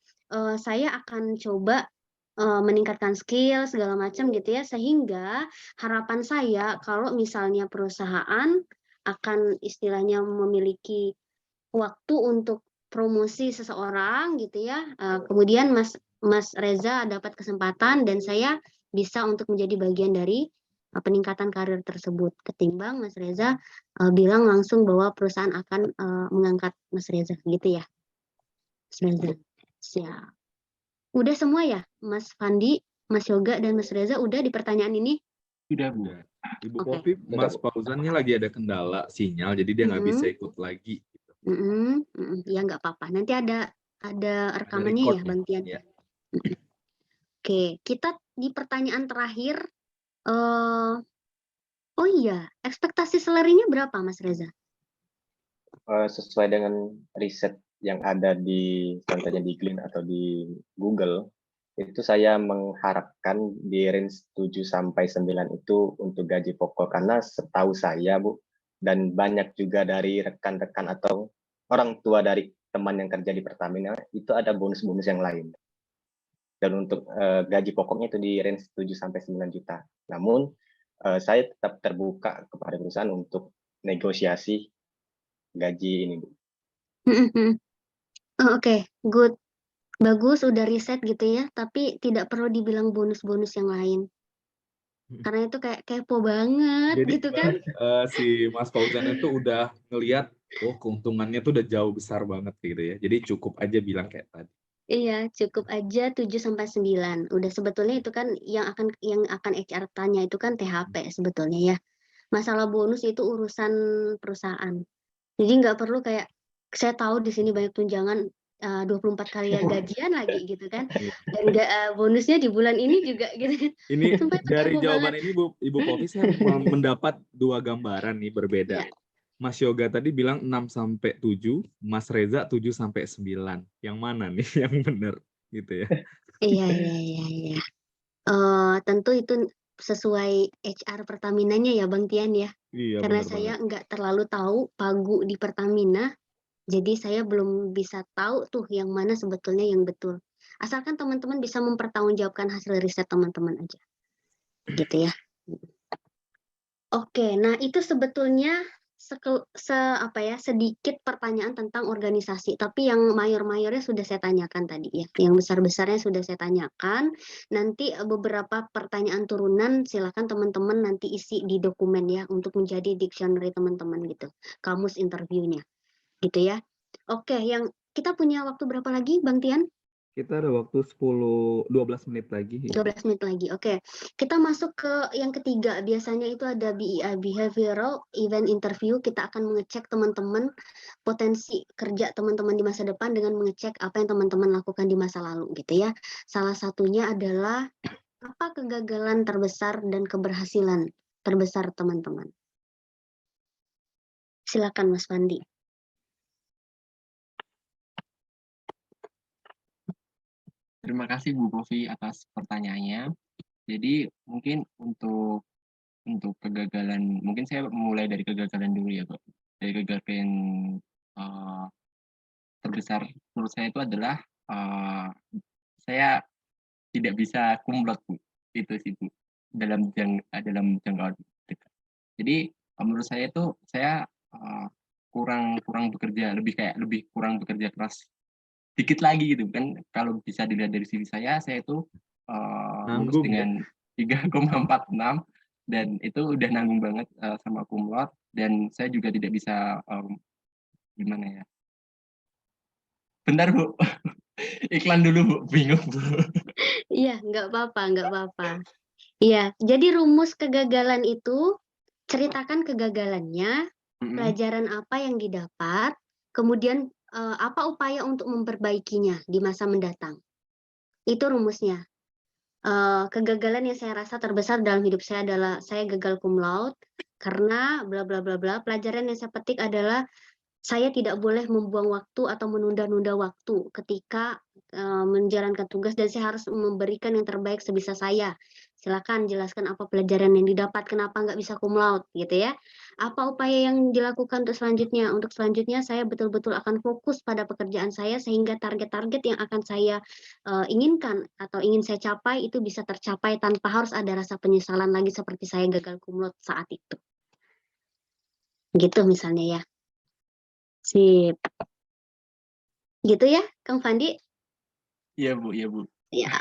saya akan coba meningkatkan skill segala macam gitu ya, sehingga harapan saya kalau misalnya perusahaan akan istilahnya memiliki waktu untuk promosi seseorang gitu ya, kemudian Mas Reza dapat kesempatan dan saya bisa untuk menjadi bagian dari peningkatan karir tersebut, ketimbang Mas Reza bilang langsung bahwa perusahaan akan mengangkat Mas Reza gitu ya. Mas Reza, siap. Udah semua ya, Mas Fandi, Mas Yoga, dan Mas Reza udah di pertanyaan ini? Sudah, Bu. Ibu Oke. Popi, Mas Fauzannya lagi ada kendala sinyal, jadi dia nggak bisa ikut lagi. Gitu. Ya nggak apa-apa. Nanti ada rekamannya ya, Bang Tian. Ya. Oke, kita di pertanyaan terakhir. Oh iya, ekspektasi salary-nya berapa, Mas Reza? Sesuai dengan riset yang ada di contohnya di Glean atau di Google, itu saya mengharapkan di range 7 sampai 9 itu untuk gaji pokok, karena setahu saya, Bu, dan banyak juga dari rekan-rekan atau orang tua dari teman yang kerja di Pertamina itu ada bonus-bonus yang lain. Dan untuk gaji pokoknya itu di range 7 sampai 9 juta. Namun saya tetap terbuka kepada perusahaan untuk negosiasi gaji ini, Bu. Oke, good. Bagus, udah riset gitu ya, tapi tidak perlu dibilang bonus-bonus yang lain. Karena itu kayak kepo banget Jadi gitu kan. si Mas Fauzan itu udah ngelihat, oh keuntungannya tuh udah jauh besar banget gitu ya. Jadi cukup aja bilang kayak tadi. Iya, cukup aja 7-9. Udah sebetulnya itu kan yang akan HR tanya itu kan THP sebetulnya ya. Masalah bonus itu urusan perusahaan. Jadi nggak perlu kayak saya tahu di sini banyak tunjangan 24 kali gajian lagi gitu kan. Iya. Dan nggak bonusnya di bulan ini juga gitu kan. Ini Sumpah itu dari kepo jawaban banget. ini Ibu Popi saya mendapat dua gambaran nih berbeda. Iya. Mas Yoga tadi bilang 6-7, Mas Reza 7-9. Yang mana nih yang benar gitu ya? Iya. Tentu itu sesuai HR Pertaminanya ya Bang Tian ya. Iya Karena benar saya banget. nggak terlalu tahu pagu di Pertamina, jadi saya belum bisa tahu tuh yang mana sebetulnya yang betul. Asalkan teman-teman bisa mempertanggungjawabkan hasil riset teman-teman aja, gitu ya. Oke, nah itu sebetulnya sedikit pertanyaan tentang organisasi, tapi yang mayor-mayornya sudah saya tanyakan tadi ya, yang besar-besarnya sudah saya tanyakan. Nanti beberapa pertanyaan turunan silakan teman-teman nanti isi di dokumen ya untuk menjadi dictionary teman-teman gitu, kamus interviewnya, gitu ya. Oke, yang kita punya waktu berapa lagi, Bang Tian? Kita ada waktu 10-12 menit lagi. 12 menit lagi. Oke. Kita masuk ke yang ketiga. Biasanya itu ada BEI, behavioral event interview. Kita akan mengecek teman-teman potensi kerja teman-teman di masa depan dengan mengecek apa yang teman-teman lakukan di masa lalu gitu ya. Salah satunya adalah apa kegagalan terbesar dan keberhasilan terbesar teman-teman. Silakan Mas Pandi. Terima kasih Bu Povi atas pertanyaannya. Jadi mungkin untuk kegagalan, mungkin saya mulai dari kegagalan dulu ya, Pak. Dari kegagalan terbesar menurut saya itu adalah saya tidak bisa cum laude, Bu. Itu sih, Bu. Dalam jangka dekat. Jadi menurut saya itu saya kurang bekerja, lebih kurang bekerja keras dikit lagi gitu kan. Kalau bisa dilihat dari CV saya itu lulus Nanggung ya. dengan 3,46 dan itu udah nanggung banget sama cum laude, dan saya juga tidak bisa gimana ya. Bentar Bu, iklan dulu Bu, bingung Bu. Iya, nggak apa-apa. Iya, jadi rumus kegagalan itu ceritakan kegagalannya, pelajaran apa yang didapat, kemudian apa upaya untuk memperbaikinya di masa mendatang. Itu rumusnya. Kegagalan yang saya rasa terbesar dalam hidup saya adalah saya gagal cum laude karena bla bla bla bla. Pelajaran yang saya petik adalah saya tidak boleh membuang waktu atau menunda-nunda waktu ketika menjalankan tugas dan saya harus memberikan yang terbaik sebisa saya. Silakan jelaskan apa pelajaran yang didapat, kenapa nggak bisa cum laude gitu ya. Apa upaya yang dilakukan untuk selanjutnya? Untuk selanjutnya saya betul-betul akan fokus pada pekerjaan saya sehingga target-target yang akan saya inginkan atau ingin saya capai itu bisa tercapai tanpa harus ada rasa penyesalan lagi seperti saya gagal cum laude saat itu. Gitu misalnya ya. Sip. Gitu ya, Kang Fandi? Iya Bu, iya Bu. Ya.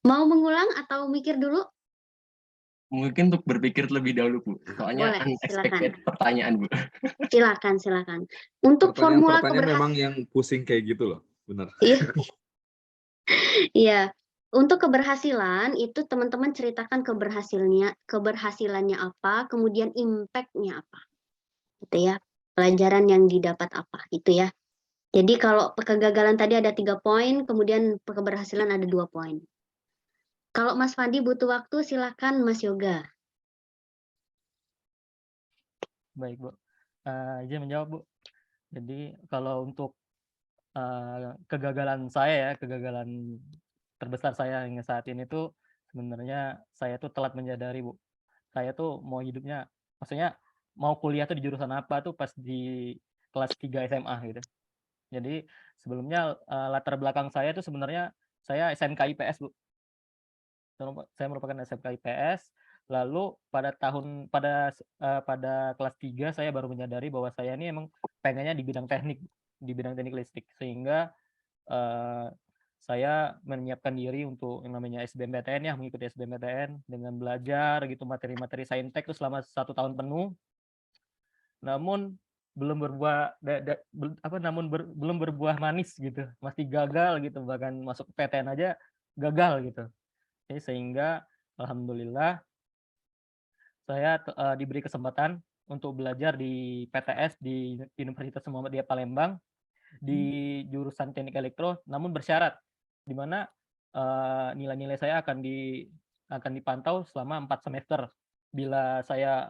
Mau mengulang atau mikir dulu? Mungkin untuk berpikir lebih dahulu Bu, soalnya Boleh, unexpected silakan. pertanyaan Bu. Silakan. Untuk formula Pertanyaan memang yang pusing kayak gitu loh, benar. Iya. Untuk keberhasilan itu teman-teman ceritakan keberhasilannya apa, kemudian impact-nya apa. Gitu ya. Pelajaran yang didapat apa, gitu ya. Jadi kalau kegagalan tadi ada 3 poin, kemudian keberhasilan ada 2 poin. Kalau Mas Fandi butuh waktu, silakan Mas Yoga. Baik, Bu. Izin menjawab, Bu. Jadi kalau untuk kegagalan saya ya, kegagalan terbesar saya hingga saat ini tuh sebenarnya saya tuh telat menyadari, Bu. Saya tuh mau hidupnya, maksudnya mau kuliah tuh di jurusan apa tuh pas di kelas 3 SMA gitu. Jadi sebelumnya latar belakang saya tuh sebenarnya saya SMK IPS, Bu. Saya merupakan SMK IPS. Lalu pada kelas 3 saya baru menyadari bahwa saya ini emang pengennya di bidang teknik listrik. Sehingga saya menyiapkan diri untuk yang namanya SBMPTN ya, mengikuti SBMPTN dengan belajar gitu materi-materi saintek itu selama 1 tahun penuh. Namun belum berbuah belum berbuah manis gitu, masih gagal gitu, bahkan masuk PTN aja gagal gitu. Jadi sehingga alhamdulillah saya diberi kesempatan untuk belajar di PTS di Universitas Muhammadiyah Palembang di jurusan Teknik Elektro, namun bersyarat di mana nilai-nilai saya akan dipantau selama 4 semester. Bila saya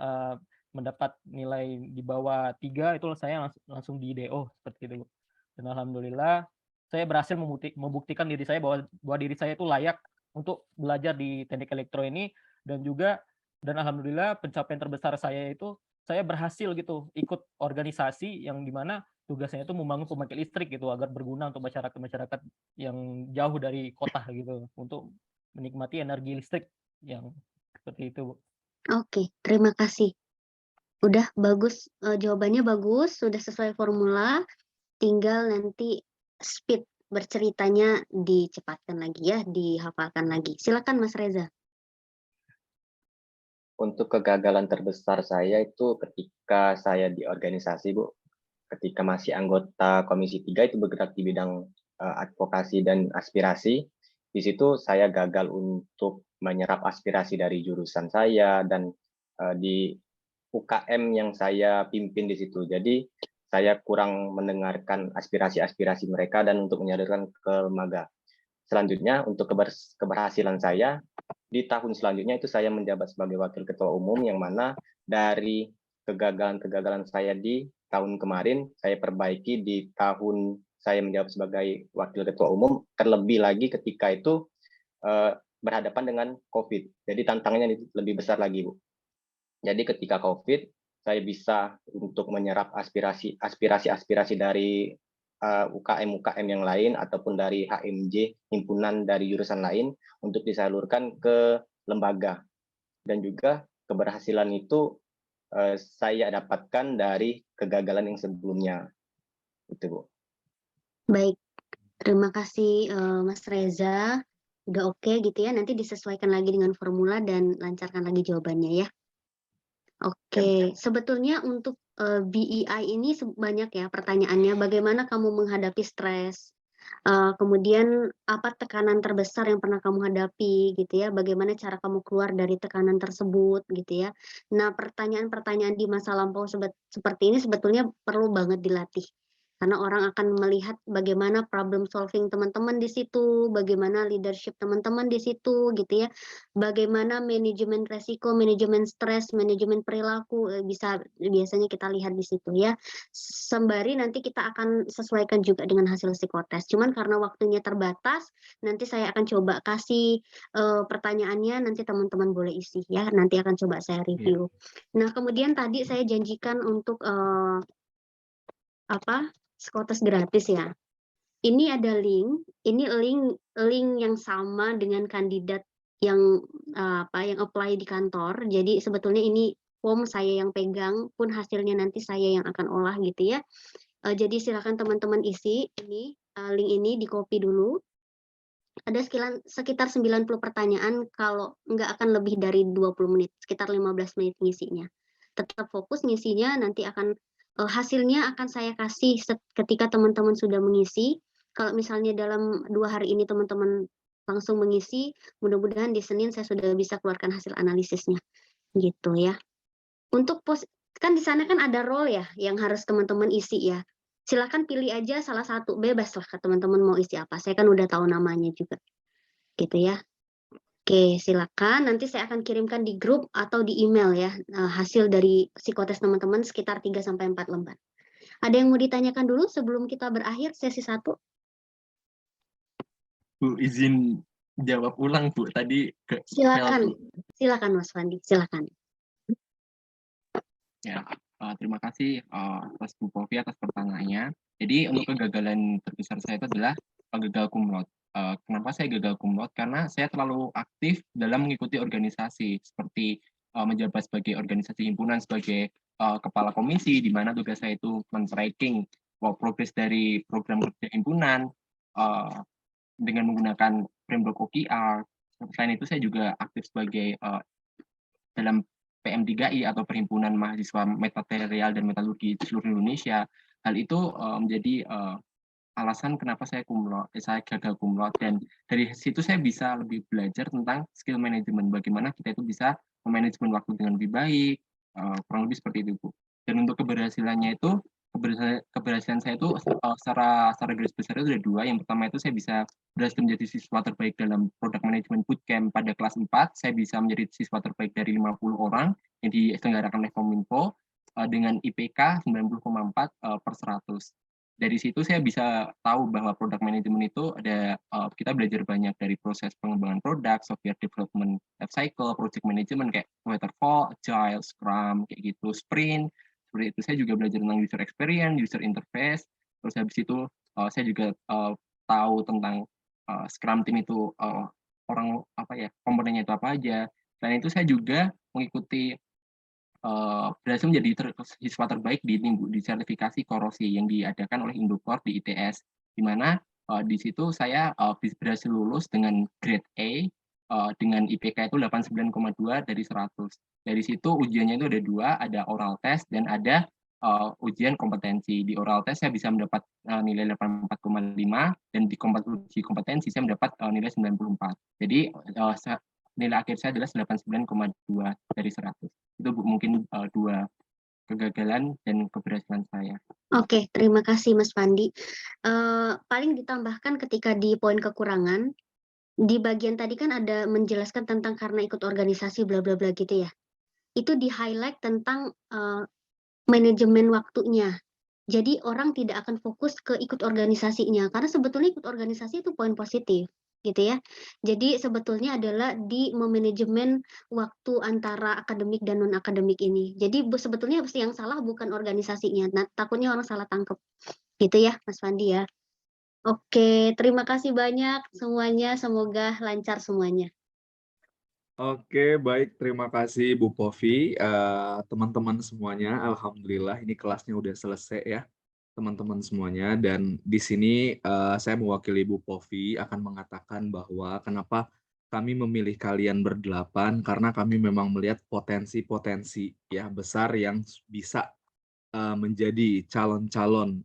mendapat nilai di bawah 3 itu saya langsung di DO seperti itu. Dan alhamdulillah saya berhasil membuktikan diri saya bahwa diri saya itu layak untuk belajar di Teknik Elektro ini, dan alhamdulillah pencapaian terbesar saya itu saya berhasil gitu ikut organisasi yang dimana tugasnya itu membangun pembangkit listrik gitu agar berguna untuk masyarakat yang jauh dari kota gitu untuk menikmati energi listrik yang seperti itu, Bu. Oke, terima kasih. Udah bagus, jawabannya bagus, sudah sesuai formula, tinggal nanti speed berceritanya dicepatkan lagi ya, dihafalkan lagi. Silakan Mas Reza. Untuk kegagalan terbesar saya itu ketika saya di organisasi, Bu. Ketika masih anggota Komisi 3 itu bergerak di bidang advokasi dan aspirasi. Di situ saya gagal untuk menyerap aspirasi dari jurusan saya dan di UKM yang saya pimpin di situ. Jadi saya kurang mendengarkan aspirasi-aspirasi mereka dan untuk menyalurkan ke lembaga. Selanjutnya untuk keberhasilan saya di tahun selanjutnya itu saya menjabat sebagai wakil ketua umum, yang mana dari kegagalan-kegagalan saya di tahun kemarin saya perbaiki di tahun saya menjabat sebagai wakil ketua umum, terlebih lagi ketika itu berhadapan dengan COVID. Jadi tantangannya lebih besar lagi, Bu. Jadi ketika COVID, saya bisa untuk menyerap aspirasi dari UKM-UKM yang lain ataupun dari HMJ, himpunan dari jurusan lain untuk disalurkan ke lembaga. Dan juga keberhasilan itu saya dapatkan dari kegagalan yang sebelumnya. Itu, Bu. Baik, terima kasih Mas Reza. Udah oke gitu ya, nanti disesuaikan lagi dengan formula dan lancarkan lagi jawabannya ya. Oke, sebetulnya untuk BEI ini banyak ya pertanyaannya, bagaimana kamu menghadapi stres, kemudian apa tekanan terbesar yang pernah kamu hadapi gitu ya, bagaimana cara kamu keluar dari tekanan tersebut gitu ya. Nah, pertanyaan-pertanyaan di masa lampau seperti ini sebetulnya perlu banget dilatih. Karena orang akan melihat bagaimana problem solving teman-teman di situ, bagaimana leadership teman-teman di situ gitu ya. Bagaimana manajemen resiko, manajemen stres, manajemen perilaku biasanya kita lihat di situ ya. Sembari nanti kita akan sesuaikan juga dengan hasil psikotes. Cuman karena waktunya terbatas, nanti saya akan coba kasih pertanyaannya, nanti teman-teman boleh isi ya. Nanti akan coba saya review. Nah, kemudian tadi saya janjikan untuk psikotes gratis ya. Ini ada ini link yang sama dengan kandidat yang yang apply di kantor. Jadi sebetulnya ini form saya yang pegang, pun hasilnya nanti saya yang akan olah gitu ya. Jadi silakan teman-teman isi ini link ini di-copy dulu. Ada sekitar 90 pertanyaan, kalau nggak akan lebih dari 20 menit, sekitar 15 menit ngisinya. Tetap fokus ngisinya, nanti akan hasilnya akan saya kasih ketika teman-teman sudah mengisi. Kalau misalnya dalam 2 hari ini teman-teman langsung mengisi, mudah-mudahan di Senin saya sudah bisa keluarkan hasil analisisnya, gitu ya. Untuk kan di sana kan ada role ya yang harus teman-teman isi ya. Silakan pilih aja salah satu, bebas lah teman-teman mau isi apa. Saya kan udah tahu namanya juga, gitu ya. Oke, silakan. Nanti saya akan kirimkan di grup atau di email ya hasil dari psikotes teman-teman sekitar 3-4 lembar. Ada yang mau ditanyakan dulu sebelum kita berakhir sesi 1? Bu, izin jawab ulang, Bu. Tadi silakan Mas Fandi, silakan. Ya, terima kasih atas Bu Povi atas pertanyaannya. Jadi untuk kegagalan terbesar saya itu adalah gagal cum laude. Kenapa saya gagal cum laude? Karena saya terlalu aktif dalam mengikuti organisasi, seperti menjabat sebagai organisasi himpunan, sebagai kepala komisi, di mana tugas saya itu men-tracking progres dari program kerja himpunan, dengan menggunakan framework OKR. Selain itu saya juga aktif sebagai dalam PM3I atau Perhimpunan Mahasiswa Material dan Metalurgi di seluruh Indonesia. Hal itu menjadi alasan kenapa saya gagal cum laude, dan dari situ saya bisa lebih belajar tentang skill management, bagaimana kita itu bisa memanajemen waktu dengan lebih baik, kurang lebih seperti itu, Bu. Dan untuk keberhasilannya itu, keberhasilan saya itu secara garis besar itu ada 2. Yang pertama itu saya bisa berhasil menjadi siswa terbaik dalam Product Management Bootcamp pada kelas 4. Saya bisa menjadi siswa terbaik dari 50 orang yang diselenggarakan oleh Kominfo dengan IPK 90,4 per 100. Dari situ saya bisa tahu bahwa product management itu ada kita belajar banyak dari proses pengembangan produk, software development life cycle, project management kayak waterfall, agile, scrum, kayak gitu, sprint. Seperti itu saya juga belajar tentang user experience, user interface. Terus habis itu saya juga tahu tentang scrum team itu orang apa ya, komponennya itu apa aja. Selain itu saya juga mengikuti berhasil menjadi siswa terbaik di sertifikasi korosi yang diadakan oleh Indokor di ITS, di mana di situ saya berhasil lulus dengan grade A dengan IPK itu 89,2 dari 100. Dari situ ujiannya itu ada 2, ada oral test dan ada ujian kompetensi. Di oral test saya bisa mendapat nilai 84,5 dan di uji kompetensi saya mendapat nilai 94. Jadi nilai akhir saya adalah 89,2 dari 100. Itu mungkin 2 kegagalan dan keberhasilan saya. Oke, terima kasih Mas Fandi. Paling ditambahkan ketika di poin kekurangan, di bagian tadi kan ada menjelaskan tentang karena ikut organisasi bla bla bla gitu ya. Itu di-highlight tentang manajemen waktunya. Jadi orang tidak akan fokus ke ikut organisasinya, karena sebetulnya ikut organisasi itu poin positif, gitu ya. Jadi sebetulnya adalah di memanajemen waktu antara akademik dan non akademik ini. Jadi sebetulnya yang salah bukan organisasinya. Nah, takutnya orang salah tangkap, gitu ya, Mas Fandi ya. Oke, terima kasih banyak semuanya. Semoga lancar semuanya. Oke, baik. Terima kasih Bu Povi. Teman-teman semuanya, alhamdulillah ini kelasnya udah selesai ya, teman-teman semuanya. Dan di sini saya mewakili Bu Povi akan mengatakan bahwa kenapa kami memilih kalian berdelapan, karena kami memang melihat potensi-potensi ya besar yang bisa menjadi calon-calon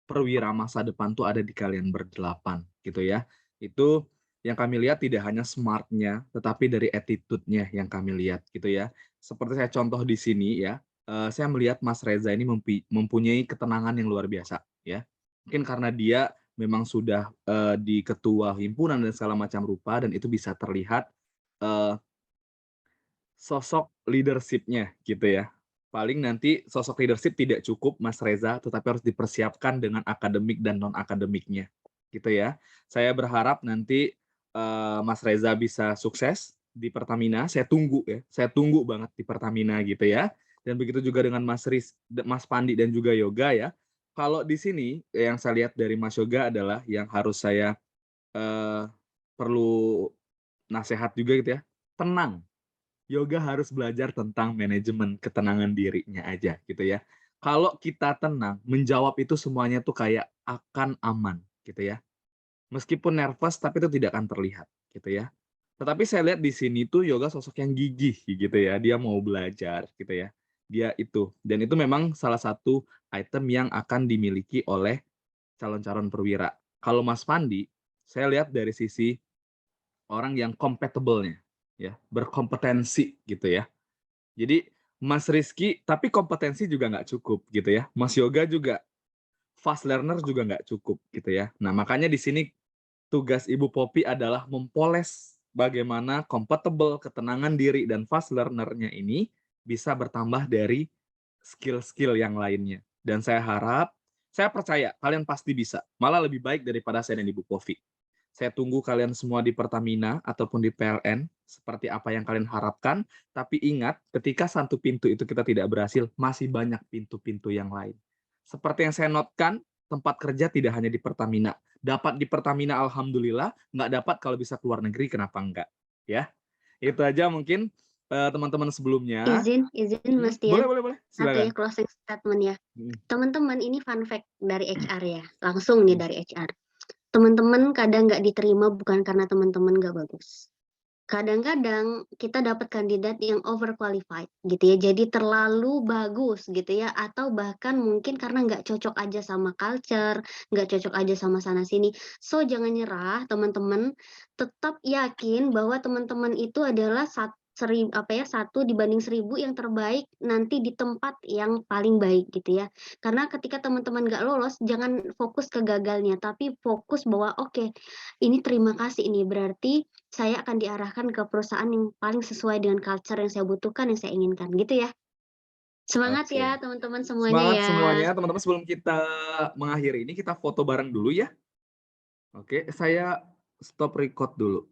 perwira masa depan tuh ada di kalian berdelapan gitu ya. Itu yang kami lihat tidak hanya smart-nya, tetapi dari attitude-nya yang kami lihat gitu ya. Seperti saya contoh di sini ya, saya melihat Mas Reza ini mempunyai ketenangan yang luar biasa ya. Mungkin karena dia memang sudah di ketua himpunan dan segala macam rupa, dan itu bisa terlihat sosok leadership-nya gitu ya. Paling nanti sosok leadership tidak cukup Mas Reza, tetapi harus dipersiapkan dengan akademik dan non-akademiknya gitu ya. Saya berharap nanti Mas Reza bisa sukses di Pertamina. Saya tunggu ya, saya tunggu banget di Pertamina gitu ya. Dan begitu juga dengan Mas Pandi dan juga Yoga ya. Kalau di sini yang saya lihat dari Mas Yoga adalah yang harus saya perlu nasihat juga gitu ya. Tenang. Yoga harus belajar tentang manajemen ketenangan dirinya aja gitu ya. Kalau kita tenang, menjawab itu semuanya tuh kayak akan aman gitu ya. Meskipun nervous tapi itu tidak akan terlihat gitu ya. Tetapi saya lihat di sini tuh Yoga sosok yang gigih gitu ya. Dia mau belajar gitu ya. Dia itu, dan itu memang salah satu item yang akan dimiliki oleh calon-calon perwira. Kalau Mas Fandi, saya lihat dari sisi orang yang compatible-nya ya, berkompetensi gitu ya. Jadi Mas Rizky, tapi kompetensi juga nggak cukup gitu ya. Mas Yoga juga fast learner juga nggak cukup gitu ya. Nah makanya di sini tugas Ibu Popi adalah mempoles bagaimana compatible, ketenangan diri, dan fast learner-nya ini bisa bertambah dari skill-skill yang lainnya. Dan saya harap, saya percaya kalian pasti bisa. Malah lebih baik daripada saya dan Ibu Povi. Saya tunggu kalian semua di Pertamina ataupun di PLN, seperti apa yang kalian harapkan. Tapi ingat, ketika satu pintu itu kita tidak berhasil, masih banyak pintu-pintu yang lain. Seperti yang saya notkan, tempat kerja tidak hanya di Pertamina. Dapat di Pertamina, alhamdulillah. Nggak dapat kalau bisa keluar negeri, kenapa enggak? Ya, itu aja mungkin teman-teman sebelumnya. Izin Mas Tian. Boleh. Satu ya, closing statement ya. Teman-teman, ini fun fact dari HR ya. Langsung nih dari HR. teman-teman kadang nggak diterima bukan karena teman-teman nggak bagus. Kadang-kadang kita dapat kandidat yang overqualified gitu ya, jadi terlalu bagus gitu ya, atau bahkan mungkin karena nggak cocok aja sama culture, nggak cocok aja sama sana sini. So jangan nyerah teman-teman, tetap yakin bahwa teman-teman itu adalah satu dibanding 1000 yang terbaik nanti di tempat yang paling baik gitu ya. Karena ketika teman-teman nggak lolos, jangan fokus ke gagalnya, tapi fokus bahwa oke, ini terima kasih ini berarti saya akan diarahkan ke perusahaan yang paling sesuai dengan culture yang saya butuhkan, yang saya inginkan, gitu ya. Semangat Oke. ya teman-teman semuanya Semangat ya. semuanya, teman-teman. Sebelum kita mengakhiri ini, kita foto bareng dulu ya. Oke, saya stop record dulu.